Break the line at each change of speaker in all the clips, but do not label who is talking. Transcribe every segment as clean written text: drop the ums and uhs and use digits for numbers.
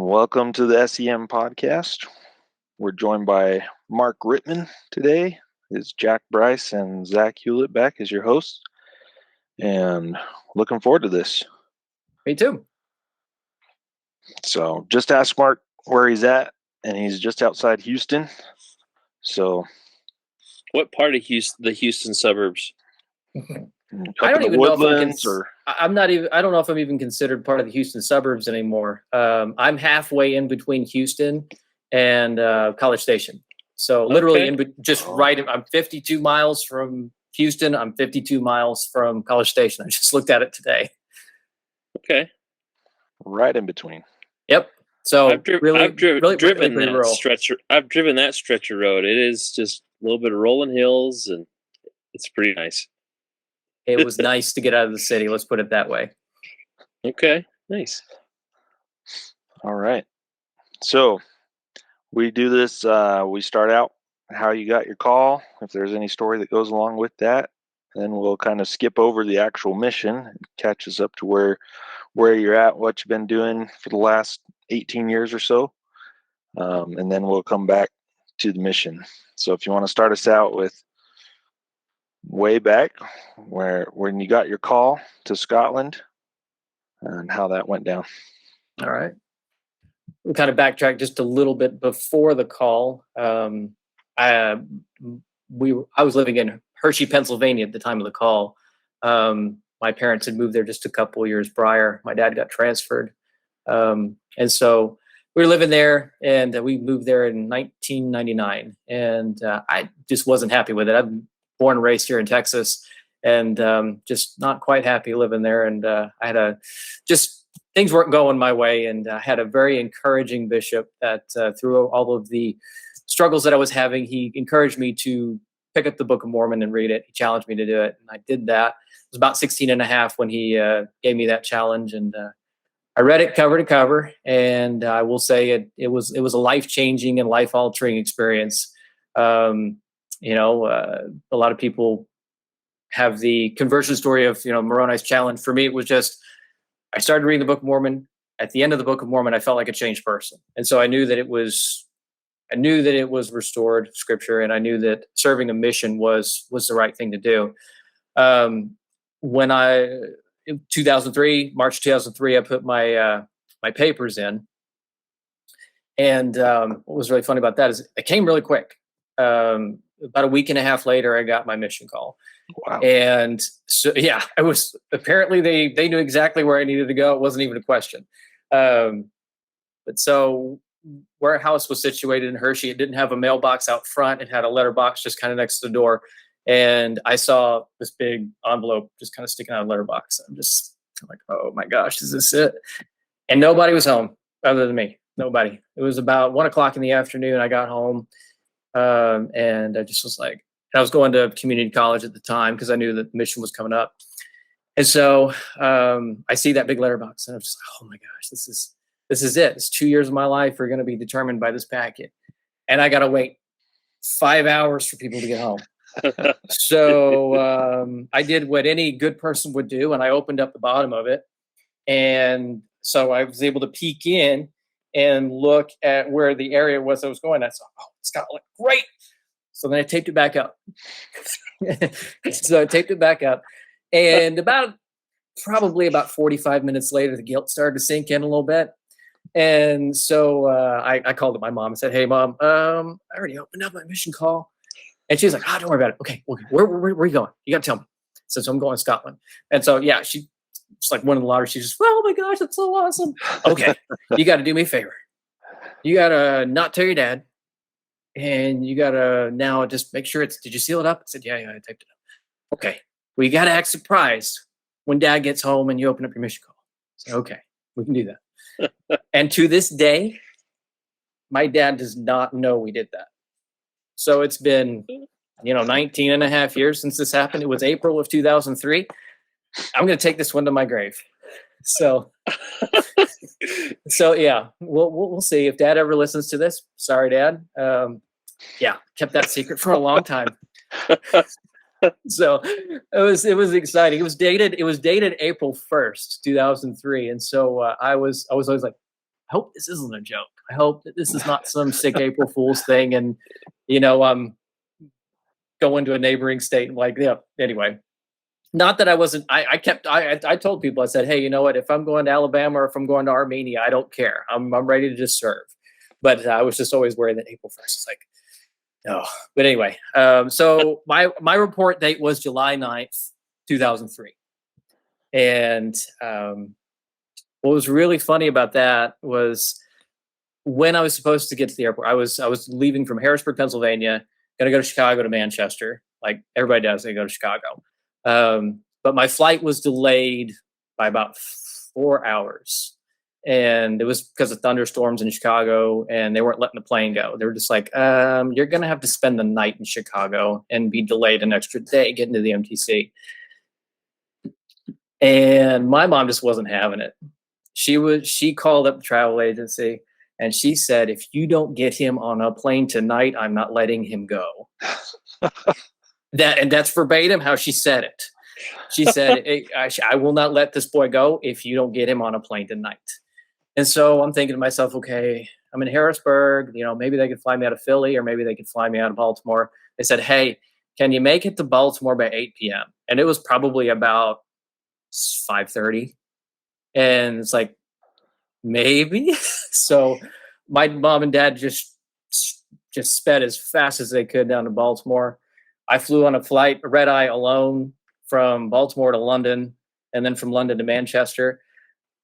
Welcome to the S.E.M podcast. We're joined by Mark Rittman today. Is Jack Bryce and Zack Hewlett back as your hosts, and looking forward to this.
Me too.
So just ask Mark where he's at, and he's just outside Houston. So,
what part of the Houston suburbs?
I don't even know if I'm not even. I don't know if I'm even considered part of the Houston suburbs anymore. I'm halfway in between Houston and College Station. So literally I'm 52 miles from Houston. I'm 52 miles from College Station. I just looked at it today.
Okay.
Right in between.
Yep. So
I've driven that stretch of road. It is just a little bit of rolling hills, and it's pretty nice.
It was nice to get out of the city. Let's put it that way.
Okay, nice.
All right. So we do this. We start out how you got your call, if there's any story that goes along with that. Then we'll kind of skip over the actual mission and catch us up to where you're at, what you've been doing for the last 18 years or so. And then we'll come back to the mission. So if you want to start us out with way back when you got your call to Scotland and how that went down.
All right. We'll kind of backtrack just a little bit before the call. I was living in Hershey, Pennsylvania at the time of the call. My parents had moved there just a couple of years prior. My dad got transferred. And so we were living there, and we moved there in 1999. And I just wasn't happy with it. I'm born and raised here in Texas, and just not quite happy living there. And I had things weren't going my way. And I had a very encouraging bishop that through all of the struggles that I was having, he encouraged me to pick up the Book of Mormon and read it. He challenged me to do it, and I did that. I was about 16 and a half when he gave me that challenge, and I read it cover to cover, and I will say it was a life-changing and life-altering experience. A lot of people have the conversion story of, Moroni's challenge. For me, it was just, I started reading the Book of Mormon. At the end of the Book of Mormon, I felt like a changed person. And so I knew that it was restored scripture, and I knew that serving a mission was the right thing to do. In 2003, March 2003, I put my papers in. And what was really funny about that is it came really quick. About a week and a half later, I got my mission call.
Wow.
And so, yeah, I was, apparently they knew exactly where I needed to go. It wasn't even a question. But so where our house was situated in Hershey, it didn't have a mailbox out front. It had a letterbox just kind of next to the door. And I saw this big envelope just kind of sticking out of the letterbox. I'm like, oh my gosh, is this it? And nobody was home other than me. Nobody. It was about 1:00 in the afternoon. I got home. And I just was like, I was going to community college at the time because I knew that the mission was coming up. And so I see that big letterbox, and I'm just like, oh my gosh, this is it. It's 2 years of my life are going to be determined by this packet. And I got to wait 5 hours for people to get home. So I did what any good person would do, and I opened up the bottom of it. And so I was able to peek in and look at where the area was I was going. I saw, oh, Scotland, great. So then I taped it back up. And probably about 45 minutes later, the guilt started to sink in a little bit. And so I called up my mom and said, hey, Mom, I already opened up my mission call. And she's like, don't worry about it. Okay, where are you going? You got to tell me. So I'm going to Scotland. And so, yeah, it's like one of the lottery. She's just, oh my gosh, that's so awesome. Okay, you got to do me a favor. You got to not tell your dad. And you got to now just make sure did you seal it up? I said, yeah, I typed it up. Okay, well, you got to act surprised when Dad gets home and you open up your mission call. So, okay, we can do that. And to this day, my dad does not know we did that. So it's been, 19 and a half years since this happened. It was April of 2003. I'm going to take this one to my grave. So yeah, we'll see if Dad ever listens to this. Sorry, Dad. Kept that secret for a long time. So it was exciting. It was dated April 1st, 2003. And so I was always like, hope this isn't a joke. I hope that this is not some sick April Fool's thing. And, you know, go into a neighboring state and like, yeah, anyway. Not that I wasn't, I told people, I said, hey, you know what, if I'm going to Alabama or if I'm going to Armenia, I don't care. I'm ready to just serve. But I was just always worried that April 1st is like, no. But anyway, so my report date was July 9th, 2003. And what was really funny about that was when I was supposed to get to the airport, I was leaving from Harrisburg, Pennsylvania, going to go to Chicago to Manchester. Like everybody does, they go to Chicago. But my flight was delayed by about 4 hours. And it was because of thunderstorms in Chicago, and they weren't letting the plane go. They were just like, you're going to have to spend the night in Chicago and be delayed an extra day getting to the MTC. And my mom just wasn't having it. She called up the travel agency and she said, if you don't get him on a plane tonight, I'm not letting him go. And that's verbatim how she said it. She said, I will not let this boy go if you don't get him on a plane tonight. And so I'm thinking to myself, okay, I'm in Harrisburg, you know, maybe they could fly me out of Philly or maybe they could fly me out of Baltimore. They said, hey, can you make it to Baltimore by 8 p.m.? And it was probably about 5:30. And it's like, maybe. So my mom and dad just sped as fast as they could down to Baltimore. I flew on a flight, a red eye alone from Baltimore to London and then from London to Manchester.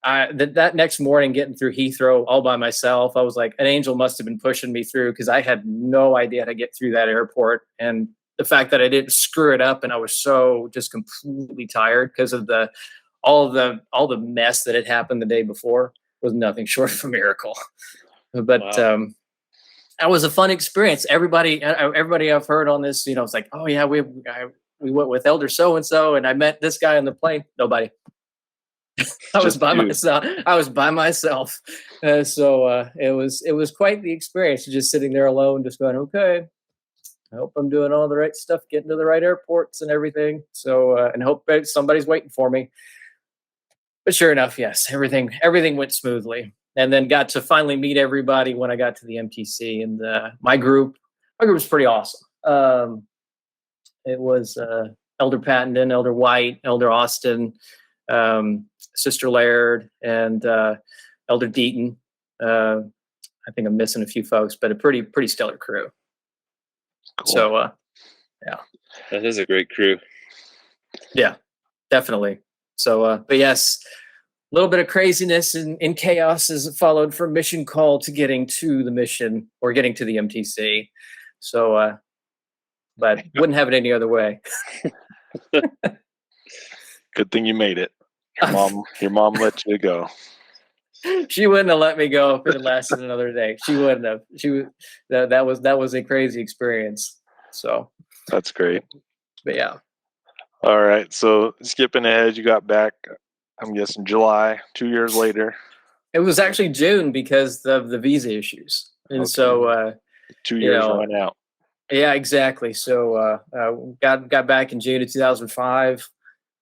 That next morning, getting through Heathrow all by myself, I was like, an angel must have been pushing me through because I had no idea how to get through that airport. And the fact that I didn't screw it up and I was so just completely tired because of all the mess that had happened the day before was nothing short of a miracle. But wow. That was a fun experience. Everybody I've heard on this, you know, it's like, oh yeah, we went with Elder so and so, and I met this guy on the plane. Nobody. I was by myself. So it was quite the experience, just sitting there alone, just going, okay, I hope I'm doing all the right stuff, getting to the right airports and everything. So and hope somebody's waiting for me. But sure enough, yes, everything went smoothly, and then got to finally meet everybody when I got to the MTC. And my group was pretty awesome. It was Elder Pattenden, Elder White, Elder Austin, Sister Laird, and Elder Deaton. I think I'm missing a few folks, but a pretty stellar crew. Cool. So, yeah,
that is a great crew.
Yeah, definitely. So, but yes, a little bit of craziness and chaos is followed from mission call to getting to the mission or getting to the MTC. So, but wouldn't have it any other way.
Good thing you made it. Your mom let you go.
She wouldn't have let me go if it had lasted another day. She wouldn't have. That was a crazy experience. So
that's great.
But yeah.
All right. So skipping ahead, you got back, I'm guessing July, 2 years later.
It was actually June because of the visa issues. And okay. So
2 years went out.
Yeah, exactly. So got back in June of 2005.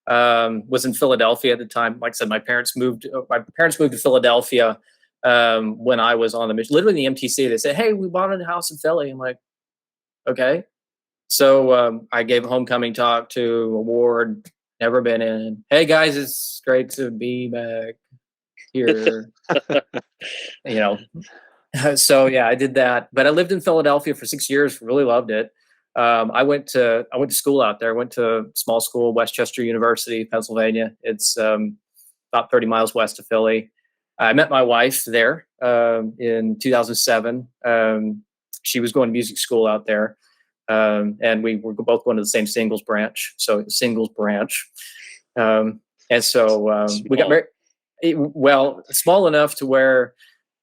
Was in Philadelphia at the time. Like I said, my parents moved to Philadelphia when I was on the mission. Literally in the MTC, they said, hey, we bought a house in Philly. I'm like, okay. So I gave a homecoming talk to a ward, never been in. Hey guys, it's great to be back here. You know. So yeah, I did that. But I lived in Philadelphia for 6 years, really loved it. I went to school out there. I went to small school, Westchester University, Pennsylvania. It's about 30 miles west of Philly. I met my wife there in 2007. She was going to music school out there. And we were both going to the same singles branch. And so we got married. Well, small enough to where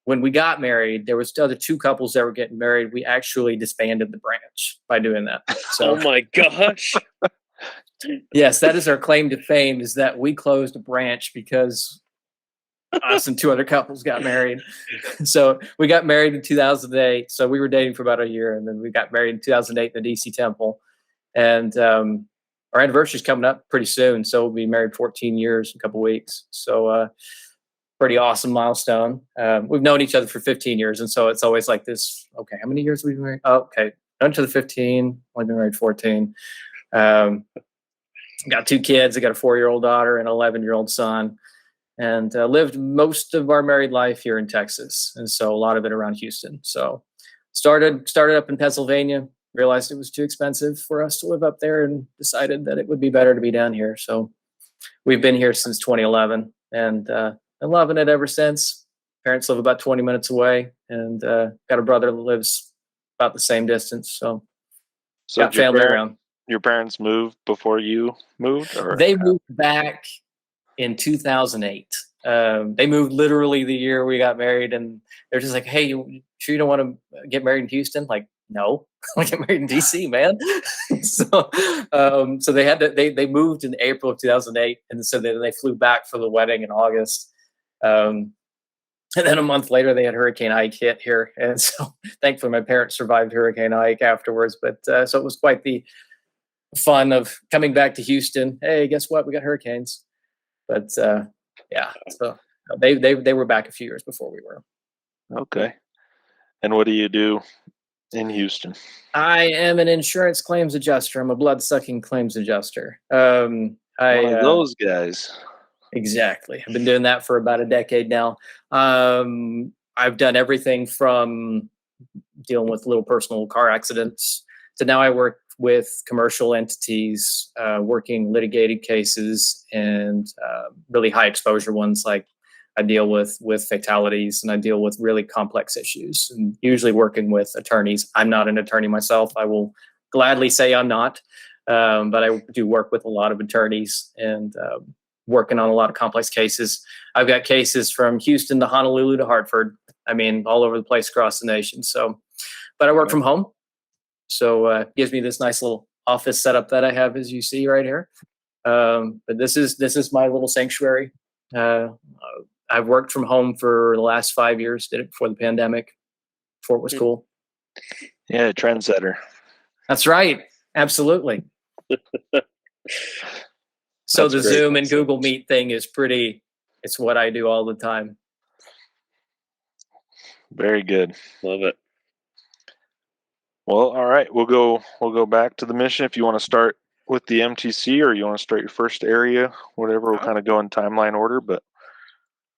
when we got married, there was other two couples that were getting married. We actually disbanded the branch by doing that. So,
oh my gosh.
Yes, that is our claim to fame, is that we closed a branch because us and two other couples got married. So we got married in 2008. So we were dating for about a year, and then we got married in 2008 in the DC Temple. And our anniversary is coming up pretty soon. So we'll be married 14 years in a couple weeks. So pretty awesome milestone. We've known each other for 15 years. And so it's always like this, okay, how many years have we been married? Oh, okay. Known each other 15, only been married 14. Got 2 kids. I got a 4-year-old daughter and an 11-year-old son, and lived most of our married life here in Texas. And so a lot of it around Houston. So started up in Pennsylvania, realized it was too expensive for us to live up there, and decided that it would be better to be down here. So we've been here since 2011, and been loving it ever since. Parents live about 20 minutes away, and got a brother that lives about the same distance. So got family around.
Your parents moved before you moved? Or?
They moved back in 2008. They moved literally the year we got married, and they're just like, "Hey, you sure you don't want to get married in Houston?" Like, no, I get married in DC, man. So they had to. They moved in April of 2008, and so then they flew back for the wedding in August. And then a month later, they had Hurricane Ike hit here, and so thankfully my parents survived Hurricane Ike afterwards. But so it was quite the fun of coming back to Houston. Hey, guess what? We got hurricanes. But yeah, so they were back a few years before we were.
Okay. And what do you do in Houston?
I am an insurance claims adjuster. I'm a blood-sucking claims adjuster.
One of those guys.
Exactly. I've been doing that for about a decade now. I've done everything from dealing with little personal car accidents to now I work with commercial entities, working litigated cases and really high exposure ones. Like I deal with fatalities, and I deal with really complex issues, and usually working with attorneys. I'm not an attorney myself. I will gladly say I'm not, but I do work with a lot of attorneys and working on a lot of complex cases. I've got cases from Houston to Honolulu to Hartford. I mean, all over the place across the nation. So, but I work from home. So it gives me this nice little office setup that I have, as you see right here. But this is my little sanctuary. I've worked from home for the last 5 years. Did it before the pandemic, before it was cool.
Yeah, trendsetter.
That's right. Absolutely. So the Zoom and Google Meet thing is it's what I do all the time.
Very good.
Love it.
Well, all right. We'll go back to the mission. If you want to start with the MTC, or you want to start your first area, whatever, we'll kind of go in timeline order. But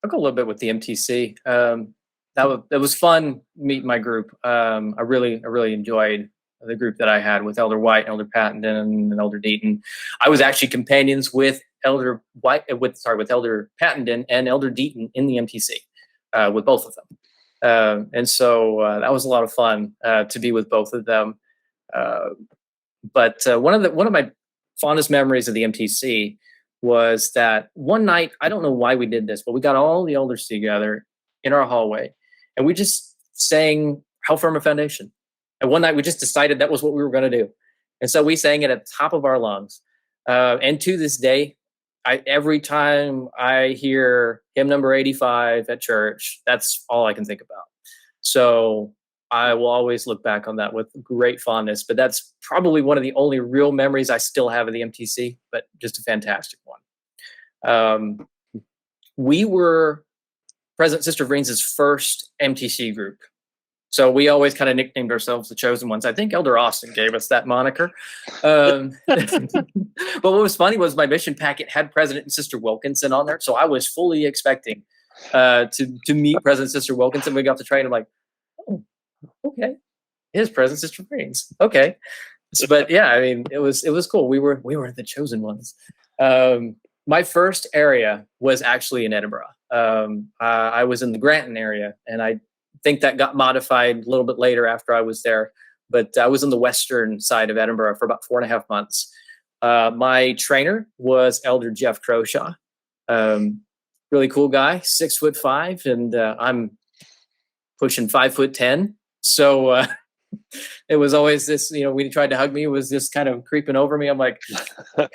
I'll go a little bit with the MTC. That was fun meeting my group. I really enjoyed the group that I had with Elder White, Elder Pattenden, and Elder Deaton. I was actually companions with Elder Pattenden and Elder Deaton in the MTC, with both of them. And so that was a lot of fun to be with both of them. But one of my fondest memories of the MTC was that one night, I don't know why we did this, but we got all the elders together in our hallway, and we just sang "How Firm a Foundation." And one night we just decided that was what we were going to do. And so we sang it at the top of our lungs. And to this day, every time I hear hymn number 85 at church, that's all I can think about. So I will always look back on that with great fondness. But that's probably one of the only real memories I still have of the MTC, but just a fantastic one. We were President Sister Vriens' first MTC group. So we always kind of nicknamed ourselves the Chosen Ones. I think Elder Austin gave us that moniker. But what was funny was my mission packet had President and Sister Wilkinson on there. So I was fully expecting to meet President Sister Wilkinson. We got to train. I'm like, oh, okay. Here's President Sister Vriens. Okay. But yeah, I mean, it was cool. We were the Chosen Ones. My first area was actually in Edinburgh. I was in the Granton area, and I think that got modified a little bit later after I was there. But I was on the western side of Edinburgh for about 4.5 months. My trainer was Elder Jeff Croshaw. Really cool guy, 6'5", and I'm pushing 5'10". So it was always this, when he tried to hug me, it was just kind of creeping over me. I'm like,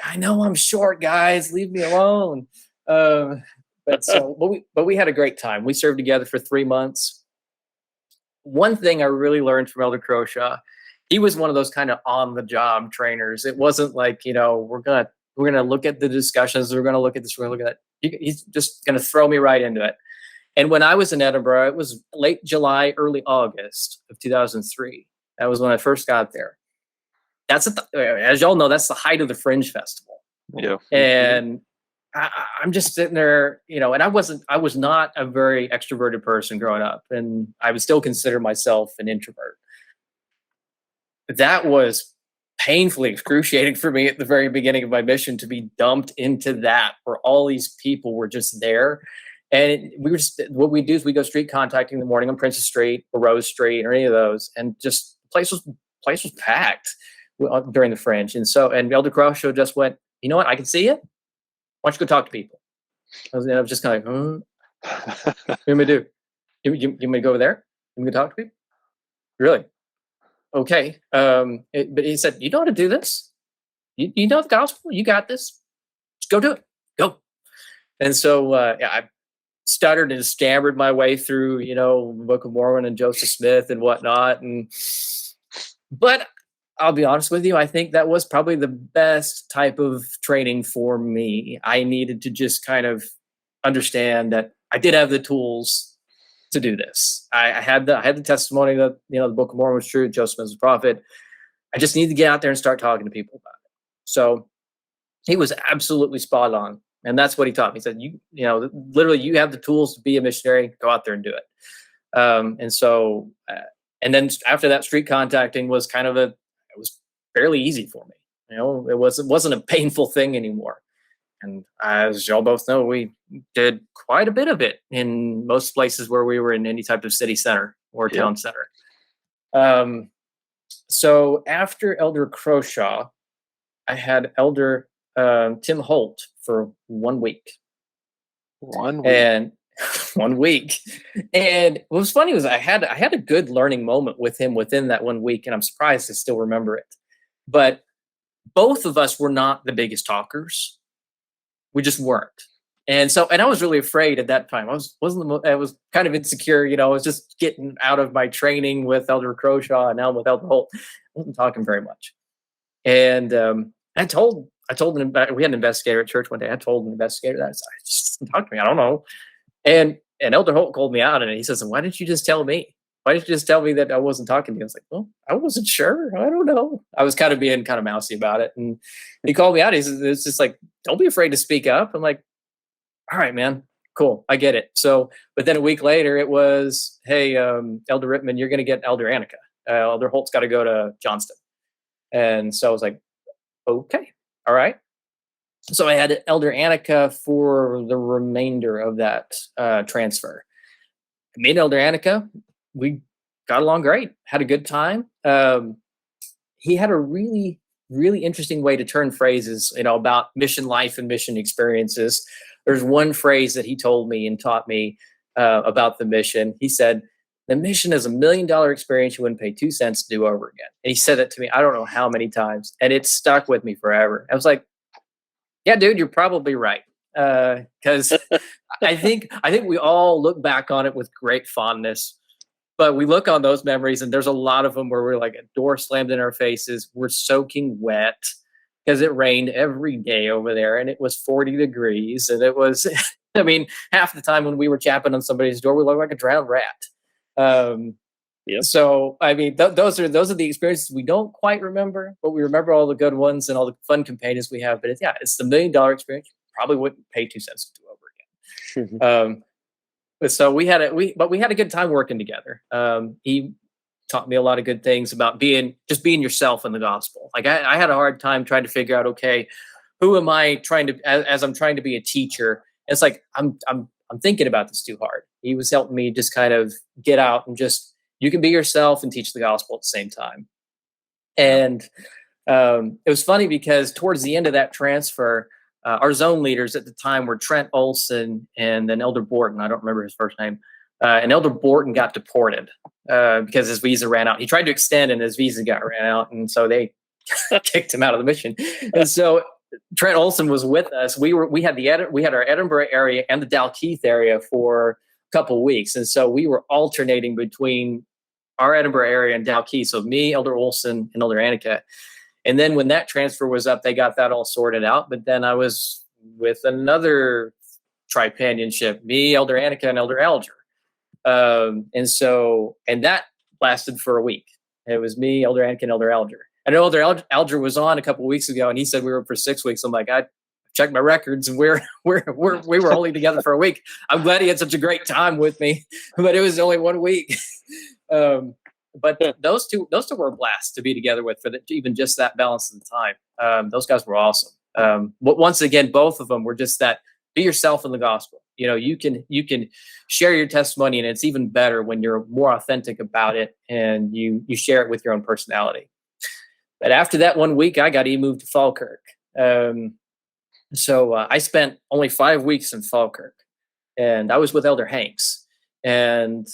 I know I'm short, guys, leave me alone. But we had a great time. We served together for 3 months. One thing I really learned from Elder Croshaw, he was one of those kind of on-the-job trainers. It wasn't like, we're gonna look at the discussions, we're gonna look at this, we're gonna look at that. He's just gonna throw me right into it. And when I was in Edinburgh, it was late July, early August of 2003. That was when I first got there. That's as y'all know, that's the height of the Fringe Festival.
Yeah.
And I'm just sitting there, and I was not a very extroverted person growing up, and I would still consider myself an introvert. That was painfully excruciating for me at the very beginning of my mission, to be dumped into that, where all these people were just there. And what we do is we go street contacting in the morning on Princess Street or Rose Street or any of those, and just place was packed during the Fringe. And Elder Croshaw just went, you know what, I can see it. Why don't you go talk to people? I was just kind of like, what do you want me to do? You want me to go over there? You want me to talk to people? Really? Okay. But he said, you know how to do this? You know the gospel? You got this? Just go do it. Go. And so I stuttered and stammered my way through, Book of Mormon and Joseph Smith and whatnot. But I'll be honest with you, I think that was probably the best type of training for me. I needed to just kind of understand that I did have the tools to do this. I had the testimony that, the Book of Mormon was true, Joseph was a prophet. I just needed to get out there and start talking to people about it. So he was absolutely spot on. And that's what he taught me. He said, literally, you have the tools to be a missionary. Go out there and do it. And then after that, street contacting was it was fairly easy for me. It wasn't a painful thing anymore. And as y'all both know, we did quite a bit of it in most places where we were in any type of city center or town center. So after Elder Croshaw, I had Elder Tim Holt for 1 week.
1 week.
And 1 week. And what was funny was I had a good learning moment with him within that 1 week, and I'm surprised I still remember it. But both of us were not the biggest talkers. We just weren't. And I was really afraid at that time. I was kind of insecure, I was just getting out of my training with Elder Croshaw and now with Elder Holt. I wasn't talking very much. And I told him, we had an investigator at church one day. I told an investigator that. I said, just talk to me. I don't know. And Elder Holt called me out, and he says, why didn't you just tell me? Why didn't you just tell me that I wasn't talking to you? I was like, well, I wasn't sure. I don't know. I was kind of being kind of mousy about it. And he called me out. He says, it's just like, don't be afraid to speak up. I'm like, all right, man, cool. I get it. So, but then a week later it was, hey, Elder Rittman, you're going to get Elder Annika. Elder Holt's got to go to Johnston. And so I was like, okay, all right. So I had Elder Annika for the remainder of that transfer. Me and Elder Annika, we got along great, had a good time. He had a really, really interesting way to turn phrases, about mission life and mission experiences. There's one phrase that he told me and taught me about the mission. He said, the mission is $1 million experience you wouldn't pay 2 cents to do over again. And he said that to me, I don't know how many times, and it stuck with me forever. I was like, yeah, dude, you're probably right. Because I think we all look back on it with great fondness, but we look on those memories, and there's a lot of them where we're like, a door slammed in our faces. We're soaking wet because it rained every day over there, and it was 40 degrees. And it was, half the time when we were chapping on somebody's door, we looked like a drowned rat.
Yep.
So, those are the experiences we don't quite remember, but we remember all the good ones and all the fun companions we have. But it's the $1 million experience. You probably wouldn't pay 2 cents to do over again. So we had a good time working together. He taught me a lot of good things about being yourself in the gospel. Like I had a hard time trying to figure out, okay, who am I trying to, as I'm trying to be a teacher? It's like, I'm thinking about this too hard. He was helping me just kind of get out and just, you can be yourself and teach the gospel at the same time. And it was funny because towards the end of that transfer, our zone leaders at the time were Trent Olson and then Elder Borton. I don't remember his first name. And Elder Borton got deported because his visa ran out. He tried to extend and his visa ran out. And so they kicked him out of the mission. And so Trent Olson was with us. We had our Edinburgh area and the Dalkeith area for a couple of weeks. And so we were alternating between our Edinburgh area and Dalkeith. So me, Elder Olson, and Elder Annika. And then when that transfer was up, they got that all sorted out. But then I was with another tripanionship, me, Elder Annika, and Elder Alger. And that lasted for a week. It was me, Elder Annika, and Elder Alger. I know Elder Alger was on a couple of weeks ago, and he said we were for 6 weeks. I'm like, I checked my records, and we were only together for a week. I'm glad he had such a great time with me, but it was only 1 week. But those two were a blast to be together with for even just that balance of the time. Those guys were awesome. But once again, both of them were just that. Be yourself in the gospel. You can share your testimony, and it's even better when you're more authentic about it and you share it with your own personality. But after that 1 week, I got moved to Falkirk. So I spent only 5 weeks in Falkirk, and I was with Elder Hanks. And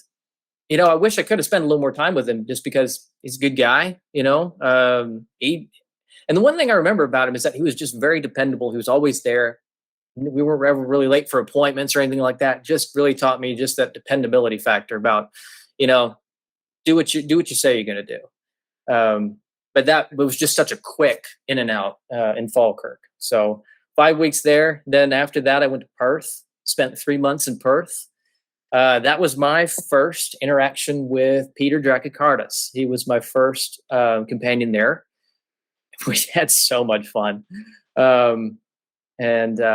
I wish I could have spent a little more time with him, just because he's a good guy. And the one thing I remember about him is that he was just very dependable. He was always there. We weren't ever really late for appointments or anything like that. Just really taught me just that dependability factor about, do what you say you're going to do. But it was just such a quick in and out in Falkirk. So 5 weeks there. Then after that, I went to Perth, spent 3 months in Perth. That was my first interaction with Peter Dracicardis. He was my first companion there. We had so much fun. And we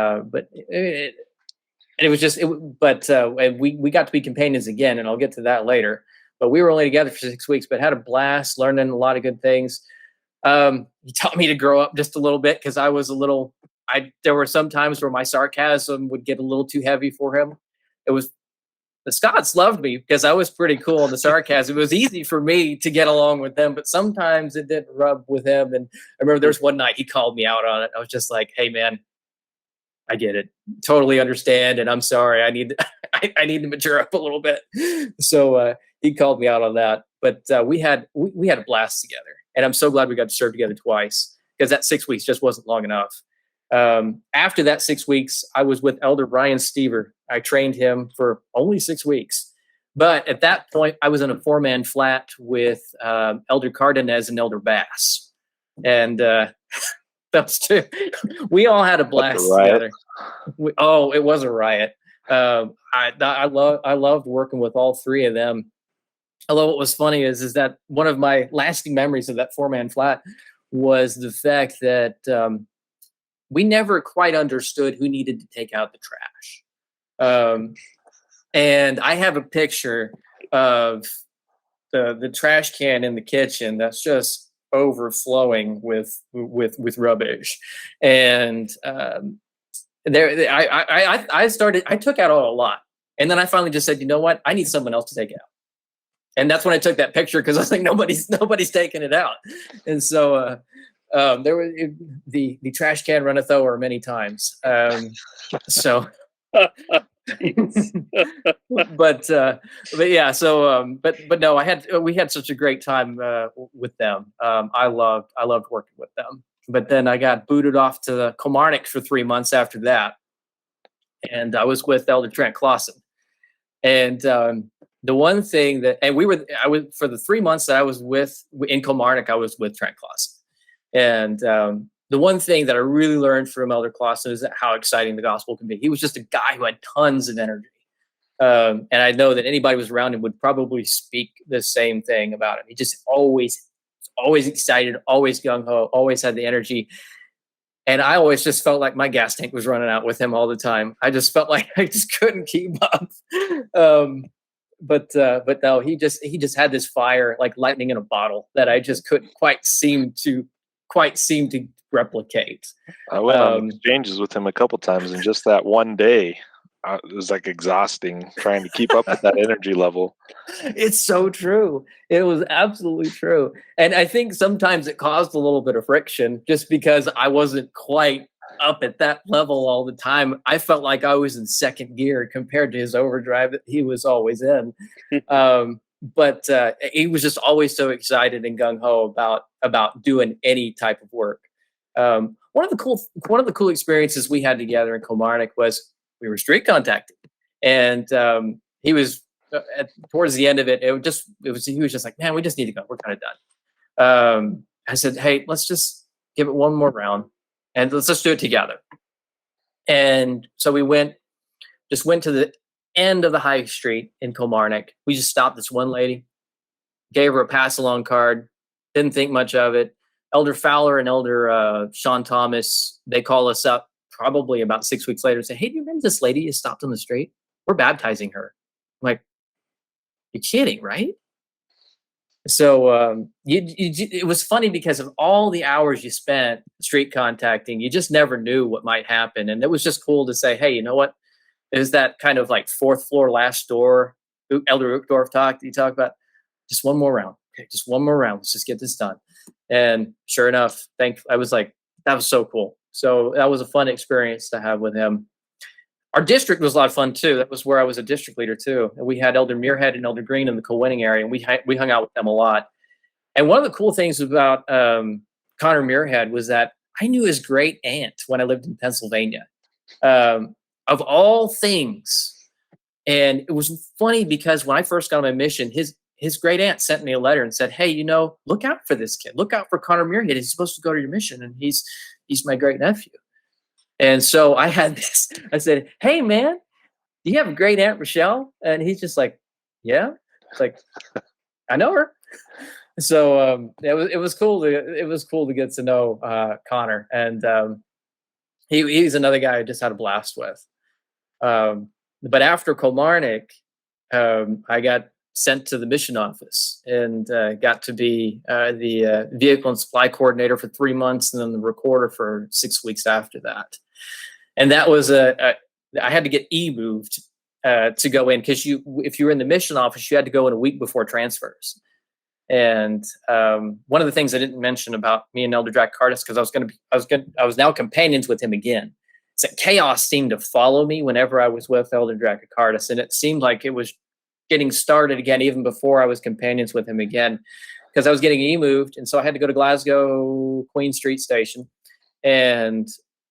got to be companions again, and I'll get to that later. But we were only together for 6 weeks, but had a blast, learning a lot of good things. He taught me to grow up just a little bit, because I was there were some times where my sarcasm would get a little too heavy for him. The Scots loved me because I was pretty cool in the sarcasm. It was easy for me to get along with them, but sometimes it didn't rub with him. And I remember there was one night he called me out on it. I was just like, "Hey, man, I get it. Totally understand. And I'm sorry. I need to mature up a little bit." So he called me out on that. But we had a blast together. And I'm so glad we got to serve together twice, because that 6 weeks just wasn't long enough. After that 6 weeks, I was with Elder Brian Stever. I trained him for only 6 weeks. But at that point, I was in a 4-man flat with Elder Cardenas and Elder Bass. And those two, we all had a blast together. It was a riot. I loved working with all three of them. Although what was funny is that one of my lasting memories of that 4-man flat was the fact that we never quite understood who needed to take out the trash. And I have a picture of the trash can in the kitchen that's just overflowing with rubbish. And I took out a lot. And then I finally just said, you know what? I need someone else to take it out. And that's when I took that picture, because I was like, nobody's taking it out. And so there was the trash can runneth over many times. But yeah, no, we had such a great time with them. I loved working with them. But then I got booted off to Kilmarnock for 3 months after that, and I was with Elder Trent Clausen. And the one thing for the 3 months that I was in Kilmarnock, I was with Trent Clausen. And the one thing that I really learned from Elder Clausen is how exciting the gospel can be. He was just a guy who had tons of energy. And I know that anybody who was around him would probably speak the same thing about him. He just always excited, always gung-ho, always had the energy. And I always just felt like my gas tank was running out with him all the time. I just felt like I just couldn't keep up. But no, he just had this fire like lightning in a bottle that I just couldn't quite seem to replicate.
I went on exchanges with him a couple times, and just that one day, it was like exhausting trying to keep up with that energy level.
It's so true. It was absolutely true. And I think sometimes it caused a little bit of friction, just because I wasn't quite up at that level all the time. I felt like I was in second gear compared to his overdrive that he was always in. But he was just always so excited and gung-ho about doing any type of work. One of the cool experiences we had together in Kilmarnock was we were street contacted, and he was towards the end of it. He was just like, "Man, we just need to go. We're kind of done." I said, "Hey, let's just give it one more round, and let's just do it together." And so we went. just went to the end of the high street in Kilmarnock. We just stopped this one lady, gave her a pass along card, didn't think much of it. Elder Fowler and Elder Sean Thomas, they call us up probably about 6 weeks later and say, hey, do you remember this lady you stopped on the street? We're baptizing her. I'm like, you're kidding, right? So it was funny because of all the hours you spent street contacting, you just never knew what might happen. And it was just cool to say, hey, you know what? Is that kind of like fourth floor, last door, Elder Uchtdorf you talk about? Just one more round. Okay, just one more round. Let's just get this done. And sure enough, I was like, that was so cool. So that was a fun experience to have with him. Our district was a lot of fun too. That was where I was a district leader too. And we had Elder Muirhead and Elder Green in the Kilwinning area, and we hung out with them a lot. And one of the cool things about Connor Muirhead was that I knew his great aunt when I lived in Pennsylvania, of all things. And it was funny because when I first got on my mission, his great aunt sent me a letter and said, hey, look out for this kid. Look out for Connor Muirhead. He's supposed to go to your mission, and he's my great nephew. And so I had this, I said, hey, man, do you have a great Aunt Rochelle? And he's just like, yeah. It's like, I know her. So it was cool to get to know Connor. And he's another guy I just had a blast with. But after Kilmarnock, I got sent to the mission office and got to be the vehicle and supply coordinator for 3 months, and then the recorder for 6 weeks after that. And that was I had to get moved to go in, because if you were in the mission office, you had to go in a week before transfers. And one of the things I didn't mention about me and Elder Drac Cardis, because I was now companions with him again, is that chaos seemed to follow me whenever I was with Elder Drac Cardis, and it seemed like it was getting started again even before I was companions with him again, because I was getting moved, and so I had to go to Glasgow Queen Street Station, and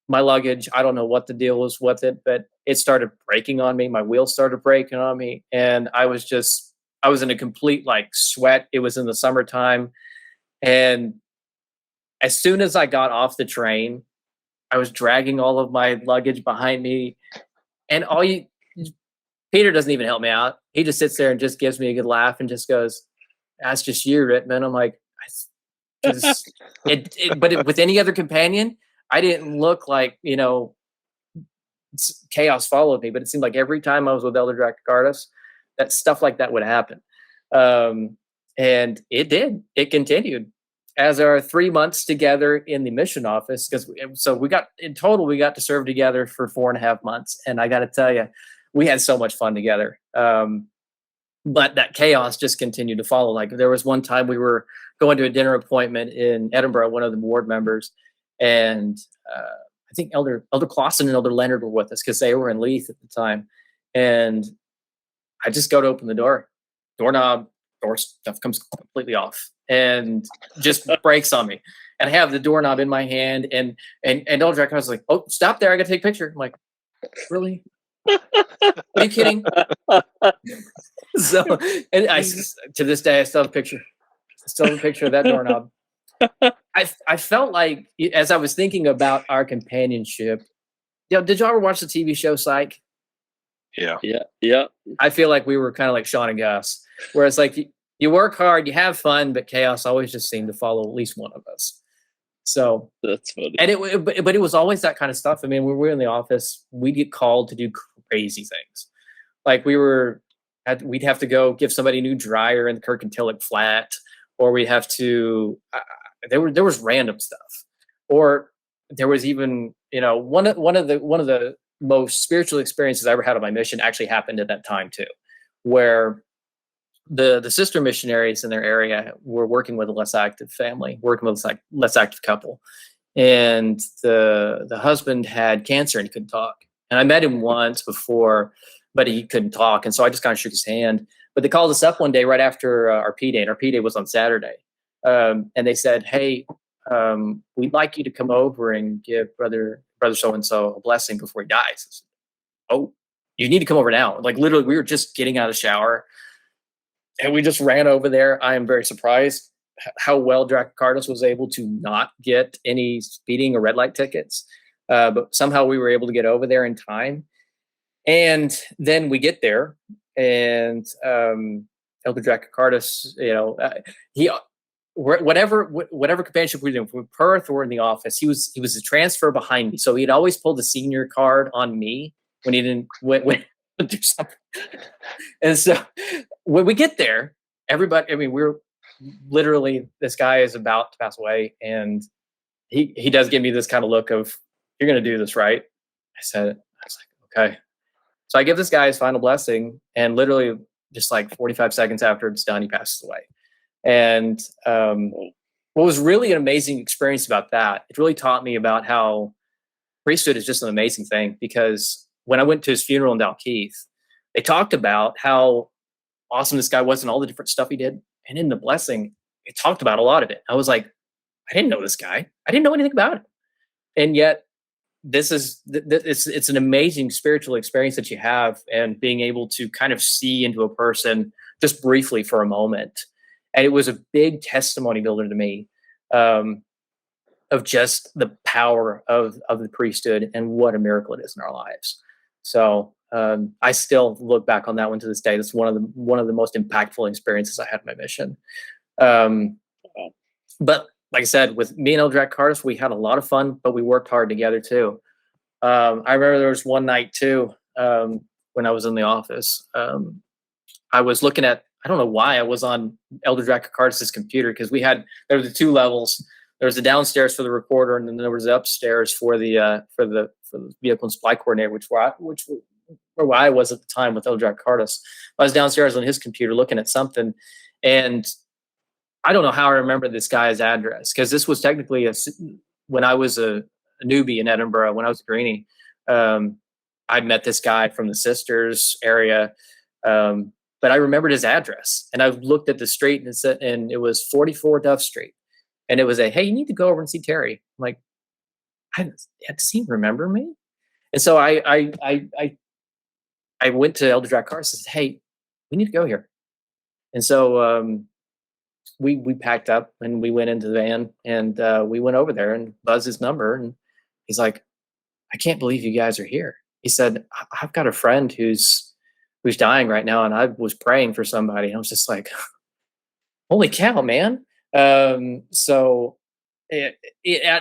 my luggage, I don't know what the deal was with it, but it started breaking on me. My wheels started breaking on me, and I was in a complete sweat. It was in the summertime, and as soon as I got off the train, I was dragging all of my luggage behind me, and Peter doesn't even help me out. He just sits there and just gives me a good laugh and just goes, "That's just you, Rittman." I'm like, but with any other companion, I didn't look like, chaos followed me, but it seemed like every time I was with Elder Drac Cardis, that stuff like that would happen. And it did. It continued as our 3 months together in the mission office. So we got to serve together for 4.5 months. And I got to tell you, we had so much fun together. But that chaos just continued to follow. Like, there was one time we were going to a dinner appointment in Edinburgh, one of the board members, and I think Elder Clausen and Elder Leonard were with us because they were in Leith at the time. And I just go to open the doorknob, door stuff comes completely off and just breaks on me. And I have the doorknob in my hand, and Elder Drac was like, "Oh, stop there! I got to take a picture." I'm like, "Really? Are you kidding?" So, and to this day, I still have a picture. Of that doorknob. I felt like, as I was thinking about our companionship, did y'all ever watch the TV show Psych?
Yeah.
I feel like we were kind of like Sean and Gus, where it's like you work hard, you have fun, but chaos always just seemed to follow at least one of us. So
that's funny.
And but it was always that kind of stuff. I mean, when we were in the office, we'd get called to do crazy things. Like we'd have to go give somebody a new dryer in the Kirkintilloch flat, or we'd have to. There was random stuff, or there was even one of the most spiritual experiences I ever had on my mission actually happened at that time too, where the sister missionaries in their area were working with a less active family, working with a less active couple, and the husband had cancer and he couldn't talk. And I met him once before, but he couldn't talk, and so I just kind of shook his hand. But they called us up one day right after our P day, and our P day was on Saturday. And they said, "Hey, we'd like you to come over and give brother so-and-so a blessing before he dies." Said, "Oh, you need to come over now." Like, literally, we were just getting out of the shower and we just ran over there. I am very surprised how well Drac Cardis was able to not get any speeding or red light tickets. But somehow we were able to get over there in time. And then we get there, and Elder Jack Cardis, he whatever companionship we were doing, from Perth or in the office, he was a transfer behind me. So he'd always pull the senior card on me when he didn't when do something. And so when we get there, everybody, I mean, we're literally, this guy is about to pass away, and he does give me this kind of look of, "You're going to do this, right?" I was like, "Okay." So I give this guy his final blessing, and literally just like 45 seconds after it's done, he passes away. And what was really an amazing experience about that, it really taught me about how priesthood is just an amazing thing. Because when I went to his funeral in Dalkeith, they talked about how awesome this guy was and all the different stuff he did. And in the blessing, it talked about a lot of it. I was like, I didn't know this guy. I didn't know anything about him. And yet, it's an amazing spiritual experience that you have, and being able to kind of see into a person just briefly for a moment. And it was a big testimony builder to me, of just the power of the priesthood and what a miracle it is in our lives. So I still look back on that one to this day. That's one of the most impactful experiences I had in my mission. But like I said, with me and Elder Cardis, we had a lot of fun, but we worked hard together too. I remember there was one night too, when I was in the office. I was looking at, I don't know why I was on Elder Cardis' computer, because there were the two levels. There was the downstairs for the recorder, and then there was the upstairs for the vehicle and supply coordinator, where I was at the time with Elder Cardis. I was downstairs on his computer looking at something, and I don't know how I remember this guy's address, because this was technically when I was a newbie in Edinburgh, when I was a greenie. I'd met this guy from the sisters area, but I remembered his address, and I looked at the street, and it was 44 Duff Street, and it was hey, you need to go over and see Terry. I'm like, does he remember me? And so I went to Elder Cardis and said, hey, we need to go here. And so we packed up and we went into the van, and we went over there and buzzed his number, and he's like, I can't believe you guys are here. He said, I've got a friend who's dying right now, and I was praying for somebody. And I was just like, holy cow, man. So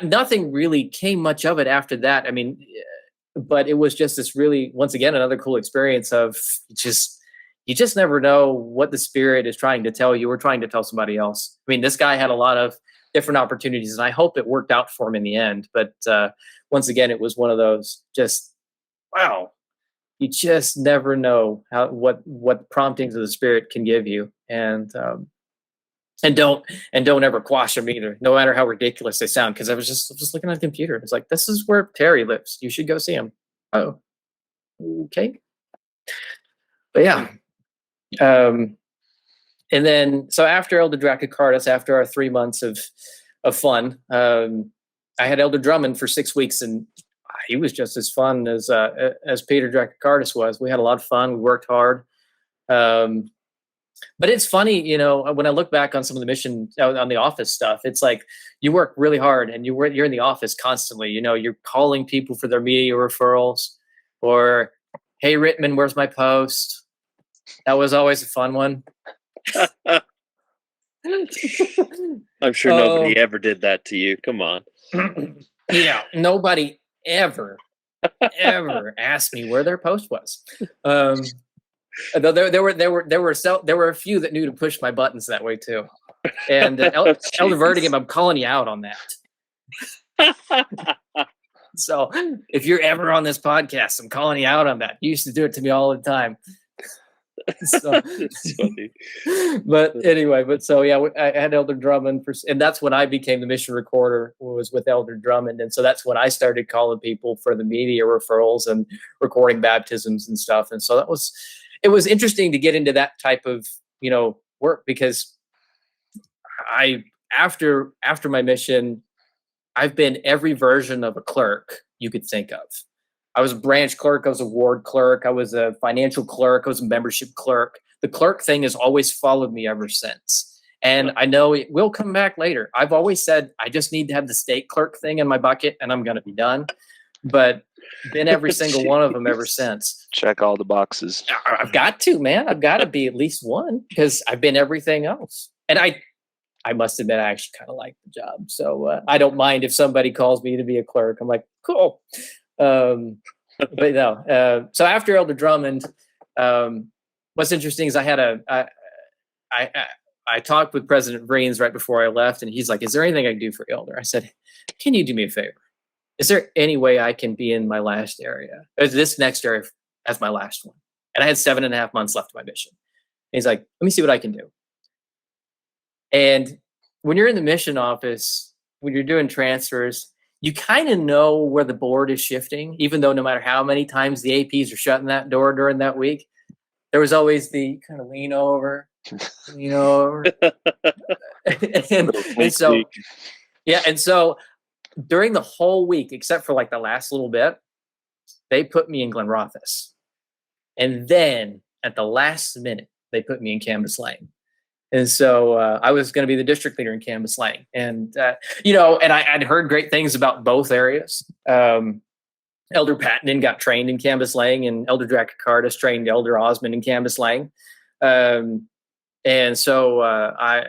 nothing really came much of it after that. I mean, but it was just this really, once again, another cool experience of you just never know what the Spirit is trying to tell you or trying to tell somebody else. I mean, this guy had a lot of different opportunities, and I hope it worked out for him in the end. But once again, it was one of those just, wow, you just never know what promptings of the Spirit can give you. And don't ever quash them either, no matter how ridiculous they sound. Because I was just looking at the computer. It's like, this is where Terry lives. You should go see him. Oh, okay. But yeah. And then, so after Elder Cardis, after our 3 months of fun, I had Elder Drummond for 6 weeks, and he was just as fun as Peter Cardis was. We had a lot of fun. We worked hard. But it's funny, when I look back on some of the mission on the office stuff, it's like you work really hard, and you're in the office constantly. You're calling people for their media referrals, or, hey, Rittman, where's my post? That was always a fun one.
I'm sure nobody ever did that to you. Come on.
Yeah, nobody ever asked me where their post was. Though there were a few that knew to push my buttons that way too. And Elder Vertigan, I'm calling you out on that. So if you're ever on this podcast, I'm calling you out on that. You used to do it to me all the time. So, but anyway, so yeah, I had Elder Drummond and that's when I became the mission recorder, was with Elder Drummond. And so that's when I started calling people for the media referrals and recording baptisms and stuff. And so it was interesting to get into that type of, work, because after my mission, I've been every version of a clerk you could think of. I was a branch clerk. I was a ward clerk. I was a financial clerk. I was a membership clerk. The clerk thing has always followed me ever since. And I know it will come back later. I've always said, I just need to have the state clerk thing in my bucket and I'm going to be done. but been every single one of them ever
Jeez.
since.
Check all the boxes.
I've got to, man. I've got to be at least one because I've been everything else. And I must admit, I actually kind of like the job. So I don't mind if somebody calls me to be a clerk. I'm like, cool. But no. So after Elder Drummond, what's interesting is I talked with President Vriens right before I left, and he's like, "Is there anything I can do for Elder?" I said, "Can you do me a favor? Is there any way I can be in my last area, or this next area as my last one?" And I had 7.5 months left of my mission. And he's like, "Let me see what I can do." And when you're in the mission office, when you're doing transfers, you kind of know where the board is shifting, even though no matter how many times the APs are shutting that door during that week, there was always the kind of lean over. and so, yeah. And so during the whole week, except for like the last little bit, they put me in Glenrothes. And then at the last minute, they put me in Cambuslang. And so I was going to be the district leader in Cambuslang. And, and I'd heard great things about both areas. Elder Pattenden got trained in Cambuslang, and Elder Dracacardis trained Elder Osmond in Cambuslang. And so I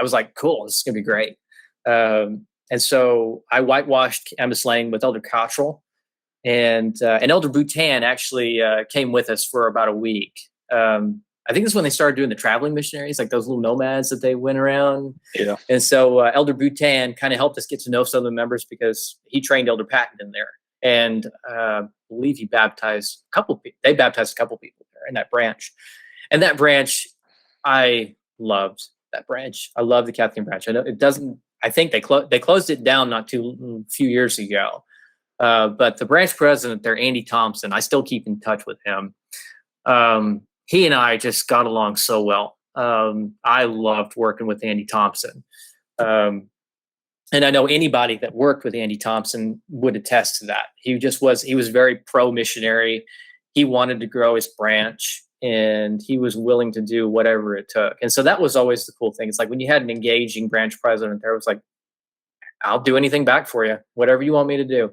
was like, cool, this is going to be great. And so I whitewashed Cambuslang with Elder Cottrell. And Elder Boutan actually came with us for about a week. I think this is when they started doing the traveling missionaries, like those little nomads that they went around. Yeah. And so Elder Boutan kind of helped us get to know some of the members because he trained Elder Pattenden there. And I believe he baptized a couple people. They baptized a couple people there in that branch. And that branch, I loved that branch. I love the Catholic branch. I know it doesn't, I think they closed it down not too few years ago. But the branch president there, Andy Thompson, I still keep in touch with him. He and I just got along so well. I loved working with Andy Thompson. And I know anybody that worked with Andy Thompson would attest to that. He was very pro-missionary. He wanted to grow his branch, and he was willing to do whatever it took. And so that was always the cool thing. It's like when you had an engaging branch president there, was like, I'll do anything back for you, whatever you want me to do.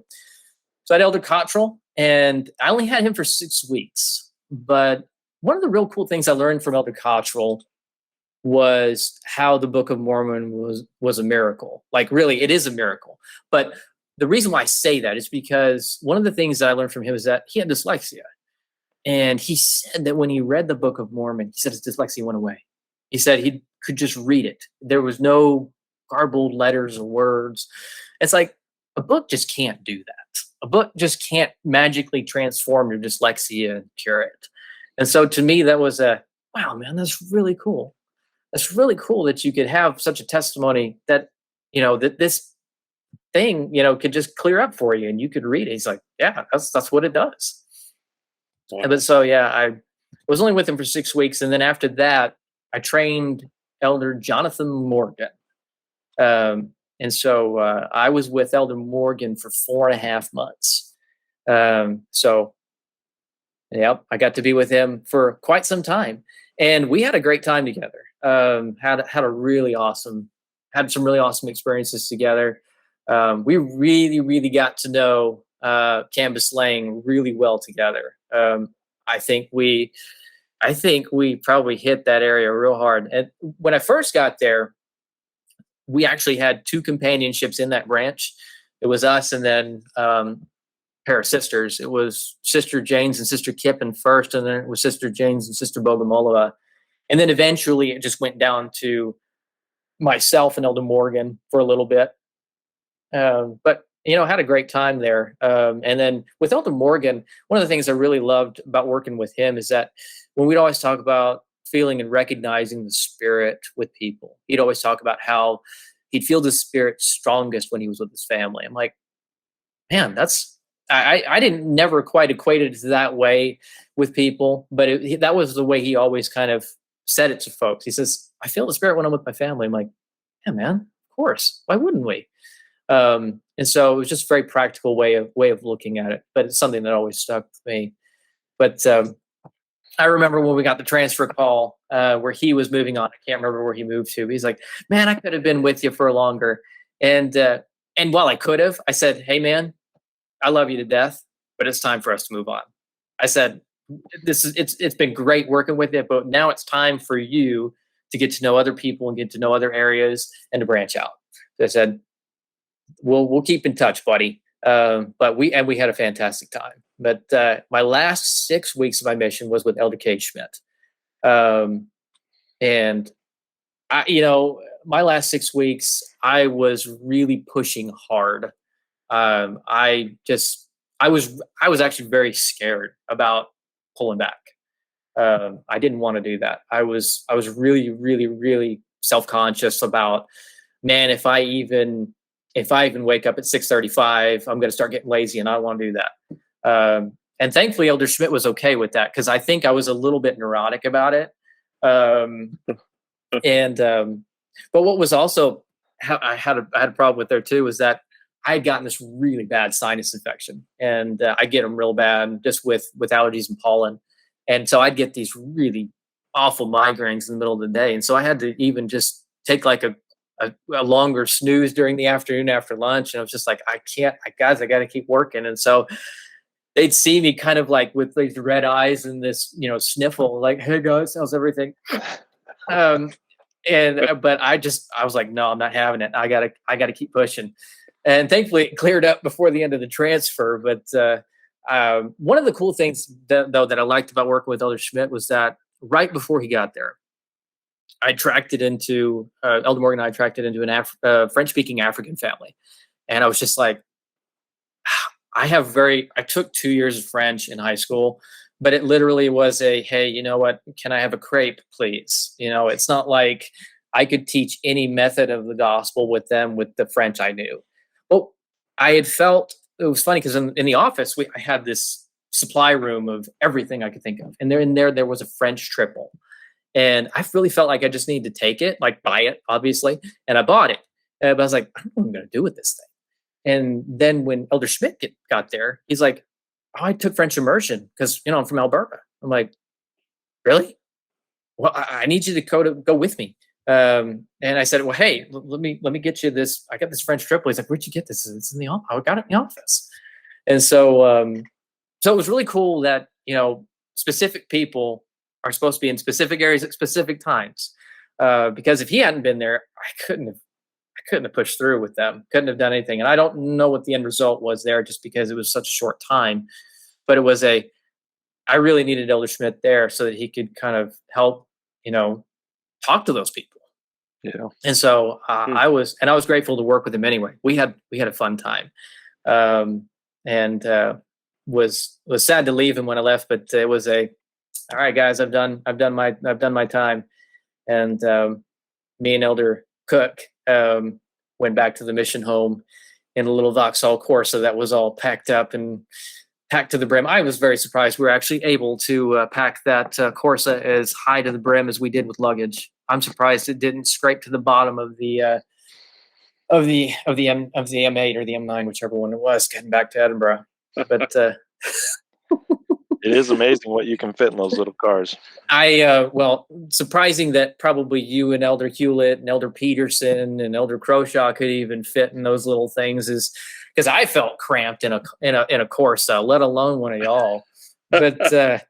So I had Elder Cottrell, and I only had him for 6 weeks. But one of the real cool things I learned from Elder Cottrell was how the Book of Mormon was a miracle. Like, really, it is a miracle. But the reason why I say that is because one of the things that I learned from him is that he had dyslexia. And he said that when he read the Book of Mormon, he said his dyslexia went away. He said he could just read it. There was no garbled letters or words. It's like a book just can't do that. A book just can't magically transform your dyslexia and cure it. And so to me, that was wow, man, that's really cool. That's really cool that you could have such a testimony that, that this thing, could just clear up for you and you could read it. He's like, yeah, that's what it does. Yeah. But so, yeah, I was only with him for 6 weeks. And then after that, I trained Elder Jonathan Morgan. And so I was with Elder Morgan for 4.5 months. So, yeah, I got to be with him for quite some time. And we had a great time together. Had some really awesome experiences together. We really, really got to know Cambuslang really well together. I think we probably hit that area real hard. And when I first got there, we actually had 2 companionships in that branch. It was us and then pair of sisters. It was Sister James and Sister Kippen first, and then it was Sister James and Sister Bogomolova. And then eventually it just went down to myself and Elder Morgan for a little bit. But, had a great time there. And then with Elder Morgan, one of the things I really loved about working with him is that when we'd always talk about feeling and recognizing the Spirit with people, he'd always talk about how he'd feel the Spirit strongest when he was with his family. I'm like, man, I didn't never quite equate it that way with people, but that was the way he always kind of said it to folks. He says, I feel the Spirit when I'm with my family. I'm like, yeah, man, of course. Why wouldn't we? And so it was just a very practical way of looking at it, but it's something that always stuck with me. But I remember when we got the transfer call where he was moving on. I can't remember where he moved to. He's like, man, I could have been with you for longer. And while I could have, I said, hey, man, I love you to death, but it's time for us to move on. I said, it's been great working with you, but now it's time for you to get to know other people and get to know other areas and to branch out. So I said, we'll keep in touch, buddy. But we had a fantastic time. But my last 6 weeks of my mission was with Elder K. Schmidt. And my last 6 weeks, I was really pushing hard. I was actually very scared about pulling back. I didn't want to do that. I was really, really, really self-conscious about, man, if I even wake up at 6:35, I'm going to start getting lazy, and I don't want to do that. And thankfully, Elder Schmidt was okay with that, because I think I was a little bit neurotic about it. But what was also I had a problem with there too was that I had gotten this really bad sinus infection, and I get them real bad just with allergies and pollen, and so I'd get these really awful migraines in the middle of the day, and so I had to even just take like a longer snooze during the afternoon after lunch, and I was just like, I got to keep working, and so they'd see me kind of like with these red eyes and this sniffle, like, hey guys, how's everything? But I was like, no, I'm not having it. I gotta keep pushing. And thankfully it cleared up before the end of the transfer. But one of the cool things that I liked about working with Elder Schmidt was that right before he got there, I tracked it into Elder Morgan and I tracked it into a French-speaking African family. And I was just like, I took 2 years of French in high school, but it literally was hey, you know what? Can I have a crepe, please? It's not like I could teach any method of the gospel with them with the French I knew. Well, I had felt, it was funny because in the office, I had this supply room of everything I could think of. And there was a French triple. And I really felt like I just needed to take it, like buy it, obviously. And I bought it. But I was like, I don't know what I'm going to do with this thing. And then when Elder Schmidt got there, he's like, oh, I took French immersion because, I'm from Alberta. I'm like, really? Well, I need you to go with me. And I said, well, hey, let me get you this. I got this French triple. He's like, where'd you get this? It's in the office. I got it in the office. And so it was really cool that, specific people are supposed to be in specific areas at specific times. Because if he hadn't been there, I couldn't have pushed through with them, couldn't have done anything. And I don't know what the end result was there, just because it was such a short time, but it was I really needed Elder Schmidt there so that he could kind of help, talk to those people.
Yeah.
And so I was grateful to work with him anyway. We had a fun time. And was sad to leave him when I left, but it was all right, guys, I've done my time. And me and Elder Cook went back to the mission home in a little Vauxhall Corsa that was all packed up and packed to the brim. I was very surprised we were actually able to pack that Corsa as high to the brim as we did with luggage. I'm surprised it didn't scrape to the bottom of the M8 or the M9, whichever one it was, getting back to Edinburgh. But
it is amazing what you can fit in those little cars.
Surprising that probably you and Elder Hewlett and Elder Peterson and Elder Croshaw could even fit in those little things, is because I felt cramped in a Corsa, let alone one of y'all. But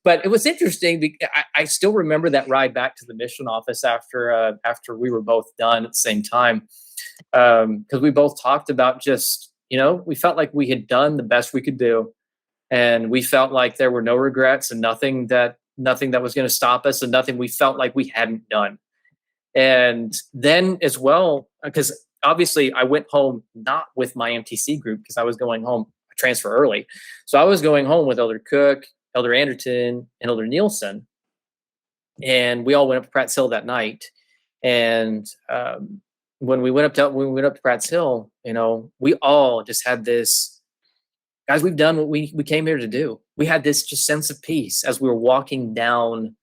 but it was interesting. I still remember that ride back to the mission office after we were both done at the same time, because we both talked about just we felt like we had done the best we could do. And we felt like there were no regrets and nothing that was going to stop us, and nothing we felt like we hadn't done. And then as well, because obviously I went home not with my MTC group, because I was going home, transfer early. So I was going home with Elder Cook, Elder Anderton, and Elder Nielsen. And we all went up to Pratt's Hill that night. And when we went up to Pratt's Hill, we all just had this, guys, we've done what we came here to do. We had this just sense of peace as we were walking down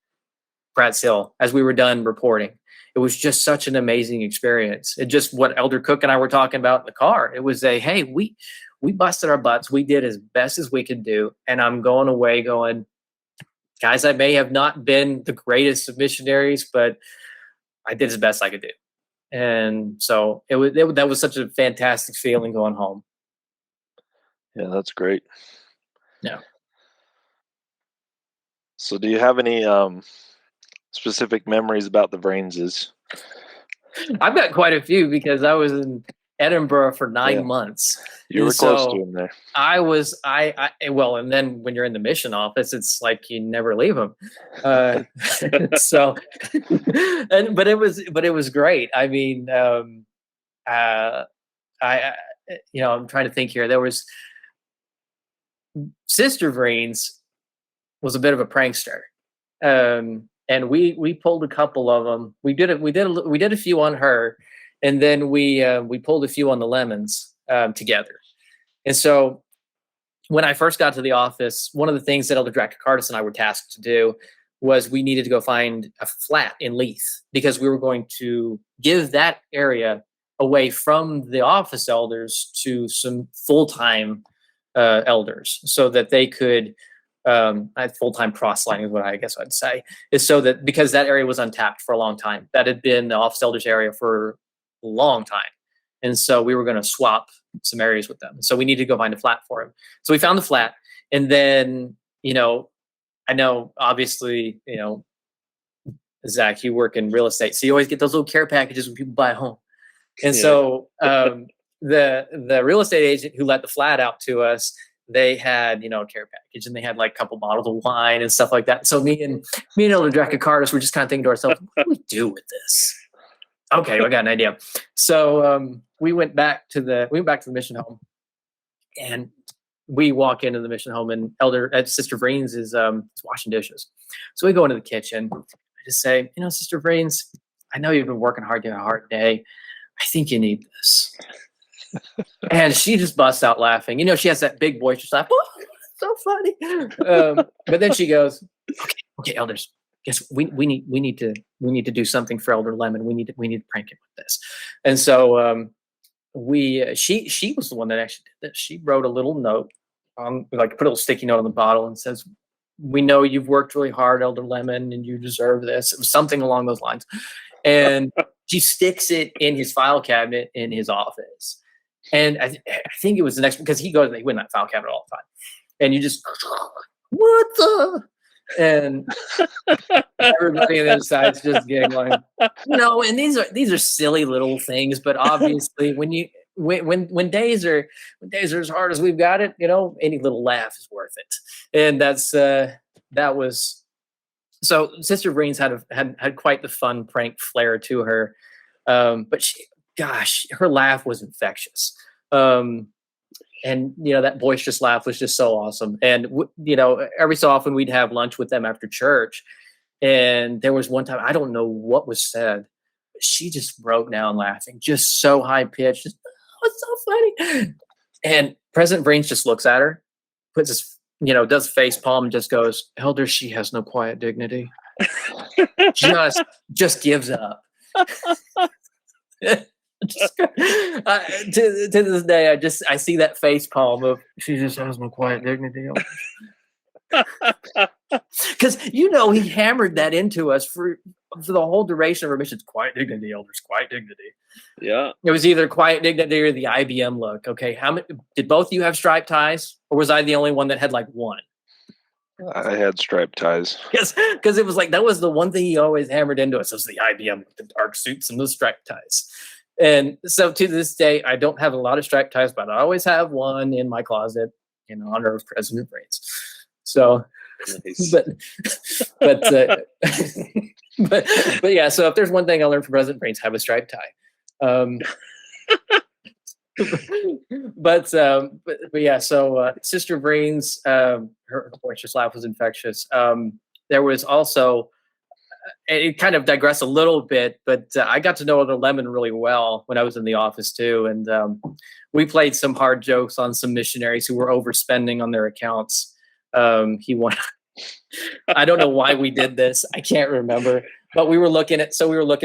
Pratt's Hill, as we were done reporting. It was just such an amazing experience. It just what Elder Cook and I were talking about in the car. It was hey, we busted our butts. We did as best as we could do. And I'm going away going, guys, I may have not been the greatest of missionaries, but I did as best I could do. And so that was such a fantastic feeling going home.
Yeah, that's great.
Yeah.
So do you have any specific memories about the Vrienses?
I've got quite a few because I was in Edinburgh for 9 months.
You were close to them there.
Well, and then when you're in the mission office, it's like you never leave them. So, but it was great. I mean, I'm trying to think here. There was Sister Vriens was a bit of a prankster, and we pulled a couple of them. We did a few on her, and then we pulled a few on the Lemons together. And so when I first got to the office, one of the things that Elder Dracacardis and I were tasked to do was we needed to go find a flat in Leith, because we were going to give that area away from the office elders to some full-time elders, so that they could full-time proselyting is what I guess I'd say, is so that, because that area was untapped for a long time. That had been the office elders area for a long time. And so we were going to swap some areas with them. So we needed to go find a flat for him. So we found the flat. And then, I know, obviously, Zach, you work in real estate, so you always get those little care packages when people buy a home. And so the real estate agent who let the flat out to us, they had, a care package, and they had like a couple bottles of wine and stuff like that. So me and Elder Dracacardis were just kind of thinking to ourselves, what do we do with this? Okay, I got an idea. So we went back to the mission home, and we walk into the mission home, and Sister Vriens is washing dishes. So we go into the kitchen. I just say, Sister Vriens, I know you've been working hard, you had a hard day. I think you need this. And she just busts out laughing. She has that big boisterous laugh. Oh, so funny. But then she goes, okay, elders, yes, we need to do something for Elder Lemon. We need to prank him with this. And so she was the one that actually did this. She wrote a little note, put a little sticky note on the bottle, and says, "We know you've worked really hard, Elder Lemon, and you deserve this." It was something along those lines. And she sticks it in his file cabinet in his office. And I think it was the next, because he went in that file cabinet all the time. And you just, what the? And everybody on the other side's just giggling. And these are silly little things, but obviously when days are as hard as we've got it, any little laugh is worth it. And that was, so Sister Vriens had quite the fun prank flair to her. But her laugh was infectious. And that boisterous laugh was just so awesome. And every so often we'd have lunch with them after church. And there was one time, I don't know what was said, but she just broke down laughing, just so high pitched. Oh, it's so funny. And President Vriens just looks at her, puts his, does face palm, and just goes, "Elder, she has no quiet dignity." just gives up. To this day, I see that face palm of, "She just has no quiet dignity." Because he hammered that into us for the whole duration of our missions. Quiet dignity, elders, quiet dignity.
Yeah,
it was either quiet dignity or the IBM look. Okay, how many did both of you have striped ties, or was I the only one that had like one?
I had striped ties.
Because it was like, that was the one thing he always hammered into us, was the IBM with the dark suits and the striped ties. And so to this day, I don't have a lot of striped ties, but I always have one in my closet in honor of President Vriens. So, nice. but yeah. So if there's one thing I learned from President Vriens, have a striped tie. But yeah. So Sister Vriens, her boisterous laugh was infectious. There was also, it kind of digressed a little bit, but I got to know Elder Lemon really well when I was in the office too. And we played some hard jokes on some missionaries who were overspending on their accounts. He won. I don't know why we did this. I can't remember, but we were looking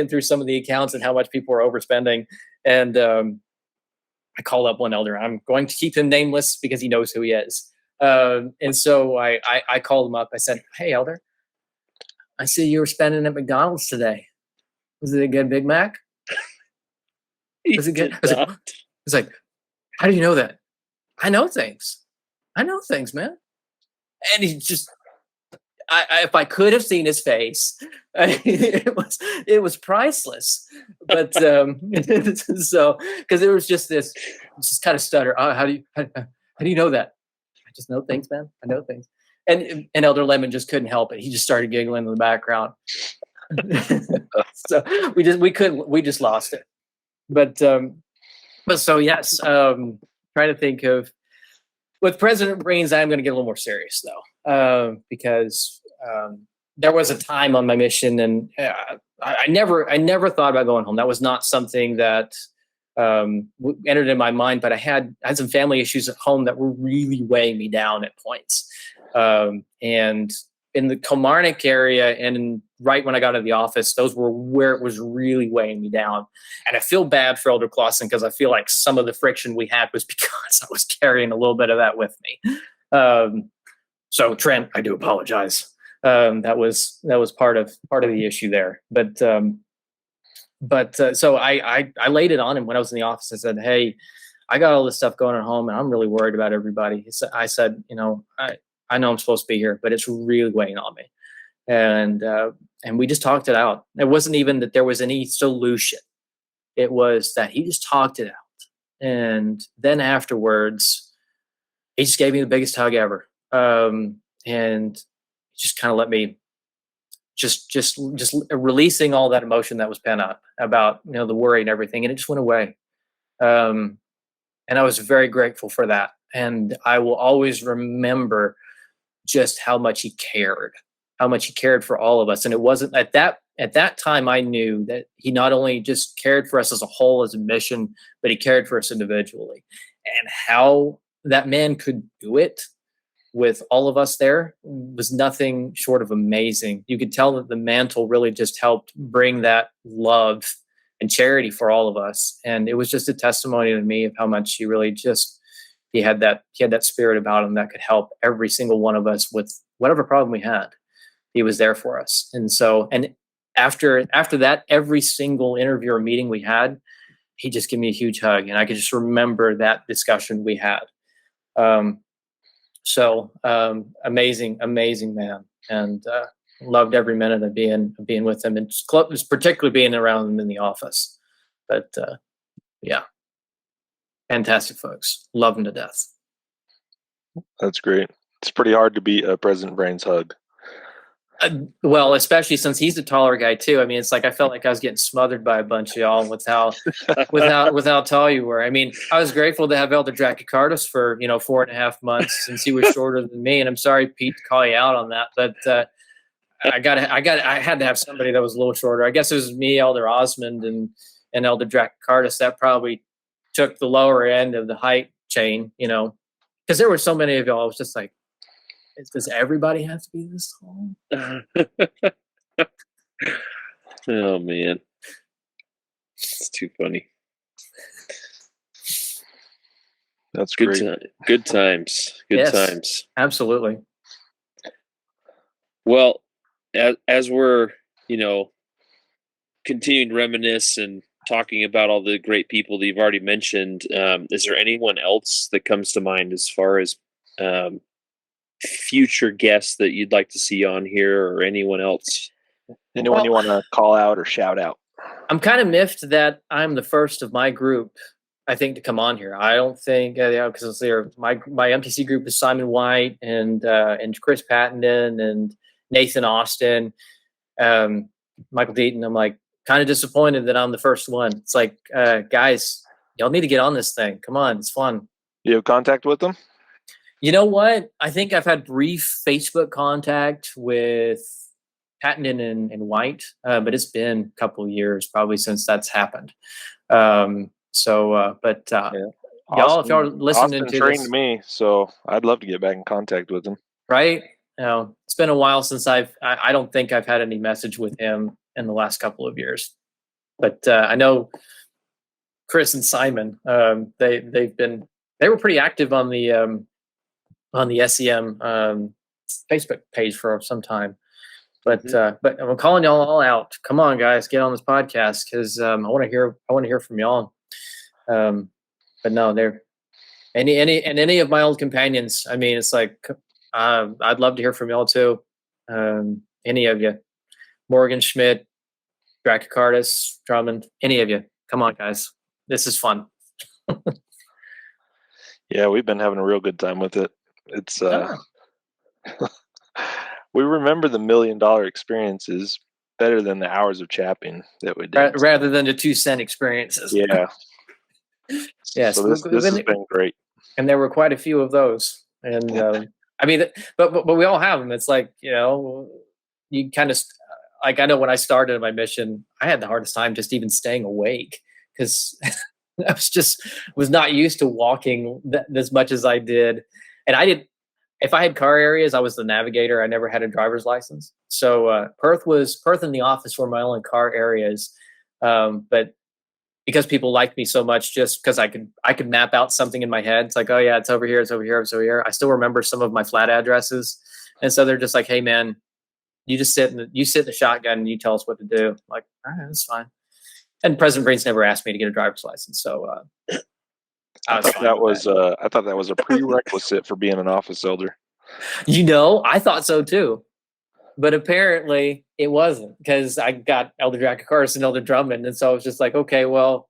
through some of the accounts and how much people were overspending. And I called up one elder. I'm going to keep him nameless because he knows who he is. And so I called him up. I said, "Hey, elder, I see you were spending at McDonald's today. Was it a good Big Mac?" Was it good? I was like, "How do you know that?" I know things. I know things, man. And he just, if I could have seen his face, it was priceless. But so because it was just this, just kind of stutter. Oh, how do you know that? I just know things, man. I know things. And Elder Lemon just couldn't help it. He just started giggling in the background. So we just lost it. But so yes, trying to think of with President Vriens, I'm going to get a little more serious though, because there was a time on my mission, and I never thought about going home. That was not something that entered in my mind. But I had some family issues at home that were really weighing me down at points, and in the Kilmarnock area, and right when I got into the office, those were where it was really weighing me down. And I feel bad for Elder Clausen because I feel like some of the friction we had was because I was carrying a little bit of that with me. So Trent, I do apologize. That was part of the issue there. But so I laid it on him when I was in the office. I said, "Hey, I got all this stuff going at home, and I'm really worried about everybody." I said, I know I'm supposed to be here, but it's really weighing on me. And we just talked it out. It wasn't even that there was any solution. It was that he just talked it out. And then afterwards, he just gave me the biggest hug ever. And just kind of let me just releasing all that emotion that was pent up about, the worry and everything. And it just went away. And I was very grateful for that. And I will always remember just how much he cared for all of us. And it wasn't at that time I knew that he not only just cared for us as a whole, as a mission, but he cared for us individually. And how that man could do it with all of us there was nothing short of amazing. You could tell that the mantle really just helped bring that love and charity for all of us. And it was just a testimony to me of how much he really he had that spirit about him that could help every single one of us with whatever problem we had. He was there for us. And so, and after that, every single interview or meeting we had, he just gave me a huge hug. And I could just remember that discussion we had. Amazing man. And loved every minute of being with him. And was particularly being around him in the office. But yeah. Fantastic folks. Love them to death.
That's great. It's pretty hard to beat a President Vriens hug.
Well, especially since he's a taller guy too. I mean, it's like I felt like I was getting smothered by a bunch of y'all with how tall you were. I mean, I was grateful to have Elder Dracicardis for 4.5 months since he was shorter than me. And I'm sorry, Pete, to call you out on that, but I had to have somebody that was a little shorter. I guess it was me, Elder Osmond, and Elder Dracicardis. That probably took the lower end of the height chain, because there were so many of y'all. I was just like, does everybody have to be this tall?
Oh man, it's too funny.
That's
good.
great.
Good times. Good times.
Absolutely.
Well, as we're continuing to reminisce and talking about all the great people that you've already mentioned, is there anyone else that comes to mind as far as future guests that you'd like to see on here, or anyone else?
Anyone you want to call out or shout out?
I'm kind of miffed that I'm the first of my group, I think, to come on here. I don't think, because my MTC group is Simon White and Chris Pattenden and Nathan Austin, Michael Deaton. I'm like kind of disappointed that I'm the first one. It's like, guys, y'all need to get on this thing. Come on, it's fun.
You have contact with them?
You know what? I think I've had brief Facebook contact with Pattenden and White, but it's been a couple of years probably since that's happened. Y'all, if y'all are listening
Austin
to
trained
this,
me, so I'd love to get back in contact with him.
Right? It's been a while since I don't think I've had any message with him in the last couple of years, but I know Chris and Simon, they were pretty active on the S.E.M. Facebook page for some time. But I'm calling y'all all out. Come on, guys, get on this podcast because I want to hear from y'all. But no, any of my old companions. I mean, it's like I'd love to hear from y'all too. Any of you, Morgan, Schmidt, Dracicardis, Drummond, any of you. Come on, guys. This is fun.
Yeah, we've been having a real good time with it. It's
Ah.
we remember the $1 million experiences better than the hours of chapping that we did.
Rather than the 2-cent experiences.
Yeah.
Yes.
So this has been great.
And there were quite a few of those. And I mean, but we all have them. It's like, you kind of like, I know when I started my mission, I had the hardest time just even staying awake because I was not used to walking as much as I did. And if I had car areas, I was the navigator. I never had a driver's license. So Perth and the office were my only car areas. But because people liked me so much, just because I could map out something in my head. It's like, oh yeah, it's over here, it's over here, it's over here. I still remember some of my flat addresses. And so they're just like, hey man, you just sit in the shotgun and you tell us what to do. I'm like, all right, that's fine. And President Vriens never asked me to get a driver's license. So I thought
that was a prerequisite for being an office elder.
I thought so too. But apparently it wasn't, because I got Elder Dracicardis and Elder Drummond. And so I was just like, okay, well,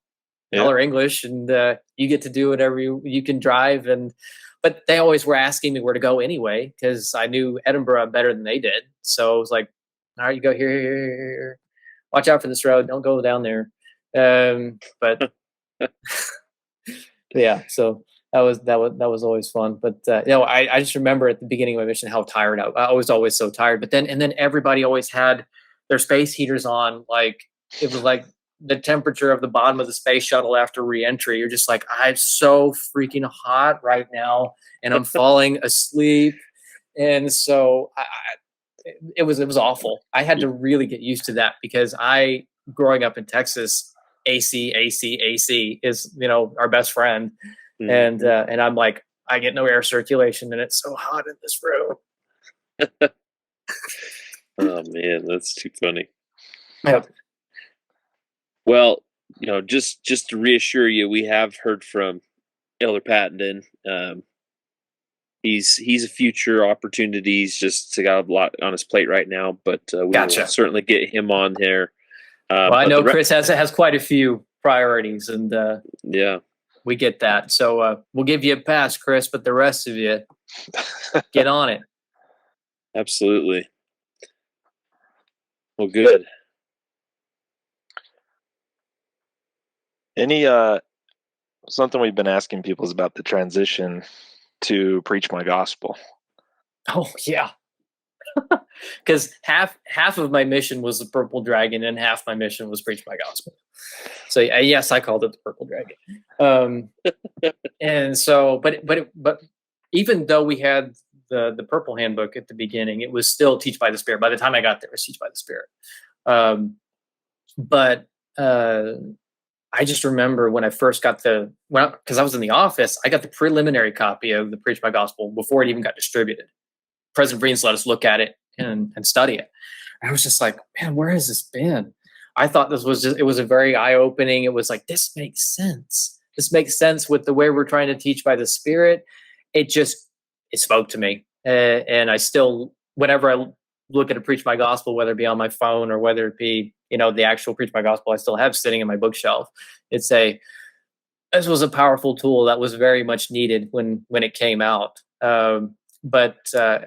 y'all are English and you get to do whatever you can drive. But they always were asking me where to go anyway, because I knew Edinburgh better than they did. So I was like, all right, you go here. Watch out for this road. Don't go down there. But yeah, so that was always fun. But I just remember at the beginning of my mission how tired I was always so tired. But then everybody always had their space heaters on. Like it was like the temperature of the bottom of the space shuttle after reentry. You're just like, I'm so freaking hot right now, and I'm falling asleep. And so it was awful. I had to really get used to that, because growing up in Texas, AC is our best friend. And I'm like, I get no air circulation and it's so hot in this room.
Oh man, that's too funny.
Yep.
Well, just to reassure you, we have heard from Elder Pattenden. He's a future opportunity. He's just got a lot on his plate right now, but we will certainly get him on there.
Well, I know Chris has quite a few priorities, and
yeah,
we get that. So we'll give you a pass, Chris, but the rest of you, get on it.
Absolutely. Well, good.
Any something we've been asking people is about the transition to preach my gospel.
Oh yeah. Because half of my mission was the Purple Dragon, and half my mission was preach my gospel. So yes, I called it the Purple Dragon. And so, but even though we had the Purple Handbook at the beginning, it was still Teach by the Spirit. By the time I got there, it was Teach by the Spirit. But I just remember when I first got because I was in the office, I got the preliminary copy of the Preach My Gospel before it even got distributed. President Vriens let us look at it and study it. I was just like, man, where has this been? I thought it was a very eye-opening. It was like, this makes sense. This makes sense with the way we're trying to teach by the Spirit. It spoke to me. And I still, whenever I look at a Preach My Gospel, whether it be on my phone or whether it be, the actual Preach My Gospel I still have sitting in my bookshelf, this was a powerful tool that was very much needed when it came out. But I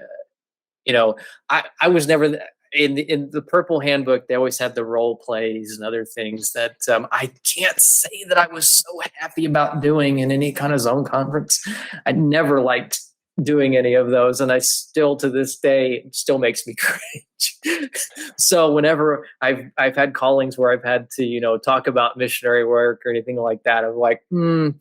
was never in the Purple Handbook. They always had the role plays and other things that I can't say that I was so happy about doing in any kind of zone conference. I never liked doing any of those, and I still to this day it still makes me cringe. So whenever I've had callings where I've had to talk about missionary work or anything like that, I'm like, I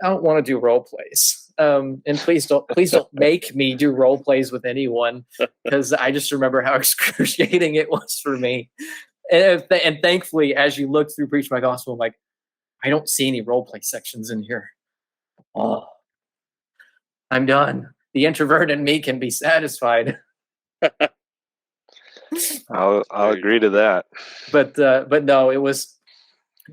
don't want to do role plays. And please don't make me do role plays with anyone, because I just remember how excruciating it was for me. And thankfully, as you look through Preach My Gospel, I'm like, I don't see any role play sections in here. Oh, I'm done. The introvert in me can be satisfied.
I'll agree to that.
But no, it was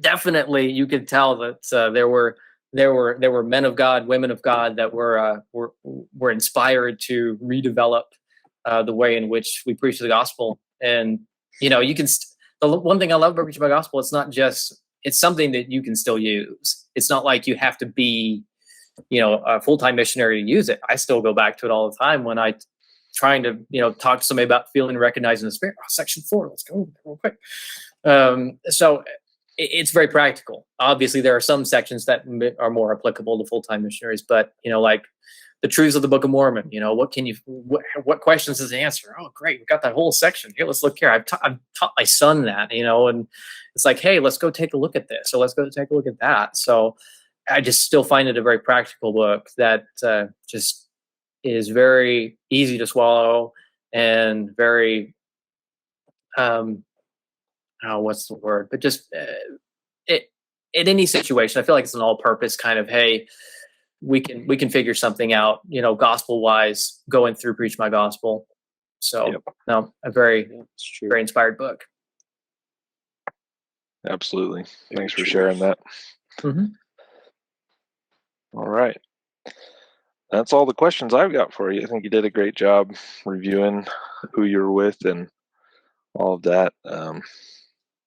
definitely, you could tell that there were there were men of God, women of God that were inspired to redevelop the way in which we preach the gospel. And you can. The one thing I love about preaching the gospel, it's something that you can still use. It's not like you have to be, a full-time missionary to use it. I still go back to it all the time when I trying to, talk to somebody about feeling recognized in the spirit. Section 4, let's go real quick. So it's very practical. Obviously, there are some sections that are more applicable to full-time missionaries, but like the truths of the Book of Mormon. What questions does it answer? Oh, great, we got that whole section here. Let's look here. I've taught my son that, and it's like, hey, let's go take a look at this, or let's go take a look at that. So I just still find it a very practical book that just is very easy to swallow and very what's the word? But just in any situation, I feel like it's an all-purpose kind of, hey, we can figure something out, gospel-wise, going through Preach My Gospel. So,
Yep.
No, a very inspired book.
Absolutely. Thanks for
true.
sharing that.
Mm-hmm.
All right. That's all the questions I've got for you. I think you did a great job reviewing who you're with and all of that.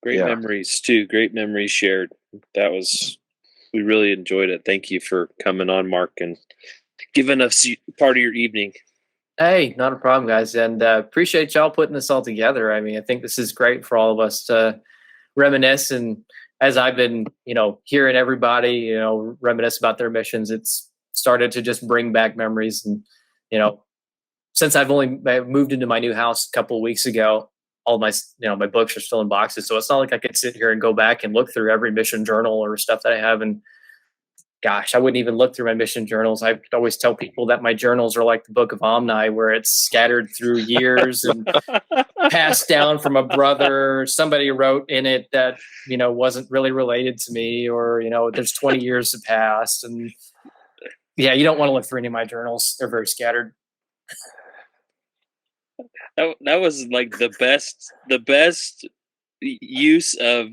Great memories too. Great memories shared. We really enjoyed it. Thank you for coming on, Mark, and giving us part of your evening.
Hey, not a problem, guys. And appreciate y'all putting this all together. I mean, I think this is great for all of us to reminisce. And as I've been, hearing everybody, reminisce about their missions, it's started to just bring back memories. And, since I've only moved into my new house a couple of weeks ago, all my, my books are still in boxes. So it's not like I could sit here and go back and look through every mission journal or stuff that I have. And gosh, I wouldn't even look through my mission journals. I always tell people that my journals are like the Book of Omni, where it's scattered through years and passed down from a brother. Somebody wrote in it that, wasn't really related to me, or, there's 20 years have passed. And yeah, you don't want to look through any of my journals. They're very scattered.
That was like the best use of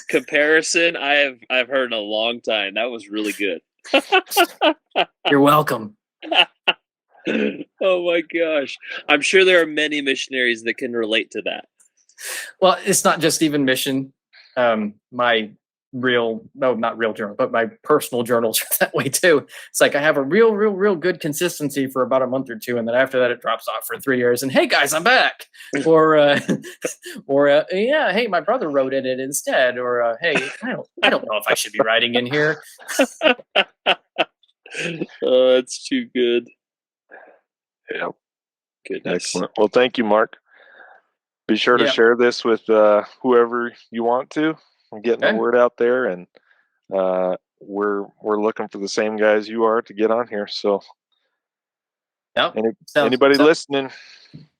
comparison I've heard in a long time. That was really good.
You're welcome.
Oh my gosh. I'm sure there are many missionaries that can relate to that.
Well, it's not just even mission. My not real journal, but my personal journals are that way too. It's like I have a real good consistency for about a month or two, and then after that it drops off for 3 years. And hey guys, I'm back. Or yeah, hey, my brother wrote in it instead. Or hey, I don't know if I should be writing in here.
Oh, that's too good.
Yeah.
Goodness.
Excellent. Well, thank you, Mark. Be sure to share this with whoever you want to. I'm getting the word out there, and we're looking for the same guys you are to get on here. So, anybody listening?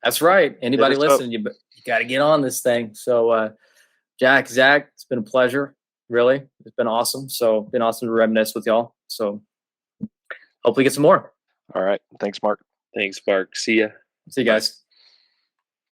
That's right. Anybody listening, you got to get on this thing. So, Zack, it's been a pleasure. Really, it's been awesome. So, been awesome to reminisce with y'all. So, hopefully, get some more.
All right. Thanks, Mark.
Thanks, Mark. See ya.
See you guys.